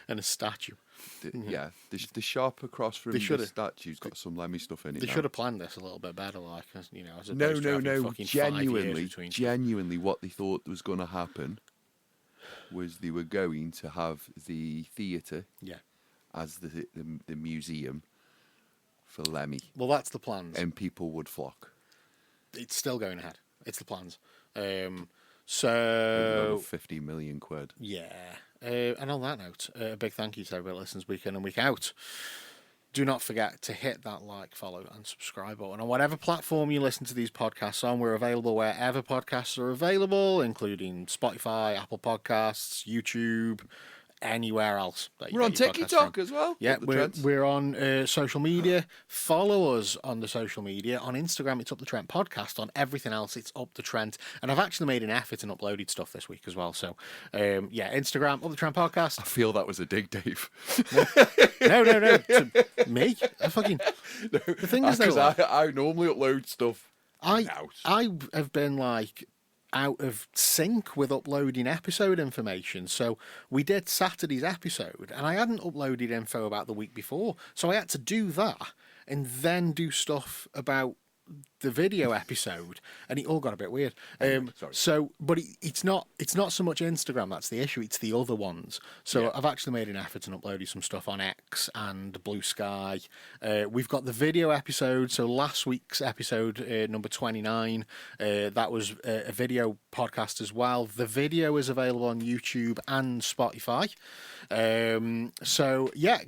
and a statue. The shop across from the statue's got some Lemmy stuff in it. They should have planned this a little bit better, as opposed to having fucking 5 years between. Genuinely, what they thought was going to happen was they were going to have the theatre as the museum for Lemmy. Well, that's the plans. And people would flock. It's still going ahead. It's the plans. So 50 million quid. Yeah. And on that note, a big thank you to everybody that listens week in and week out. Do not forget to hit that like, follow, and subscribe button on whatever platform you listen to these podcasts on. We're available wherever podcasts are available, including Spotify, Apple Podcasts, YouTube, anywhere else. We're on TikTok as well. Yeah, we're on social media. Follow us on the social media. On Instagram, it's Up the Trent Podcast. On everything else, it's Up the Trent. And I've actually made an effort and uploaded stuff this week as well. So, Instagram, Up the Trent Podcast. I feel that was a dig, Dave. No. To me? The thing is, though, I normally upload stuff. I have been out of sync with uploading episode information. So we did Saturday's episode and I hadn't uploaded info about the week before. So I had to do that and then do stuff about the video episode, and it all got a bit weird. Sorry. But it's not so much Instagram that's the issue; it's the other ones. So I've actually made an effort and uploaded some stuff on X and Blue Sky. We've got the video episode. So last week's episode, number 29, that was a video podcast as well. The video is available on YouTube and Spotify.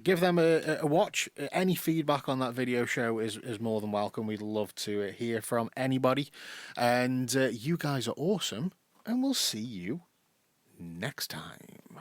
Give them a watch. Any feedback on that video show is more than welcome. We'd love to hear from anybody. And you guys are awesome. And we'll see you next time.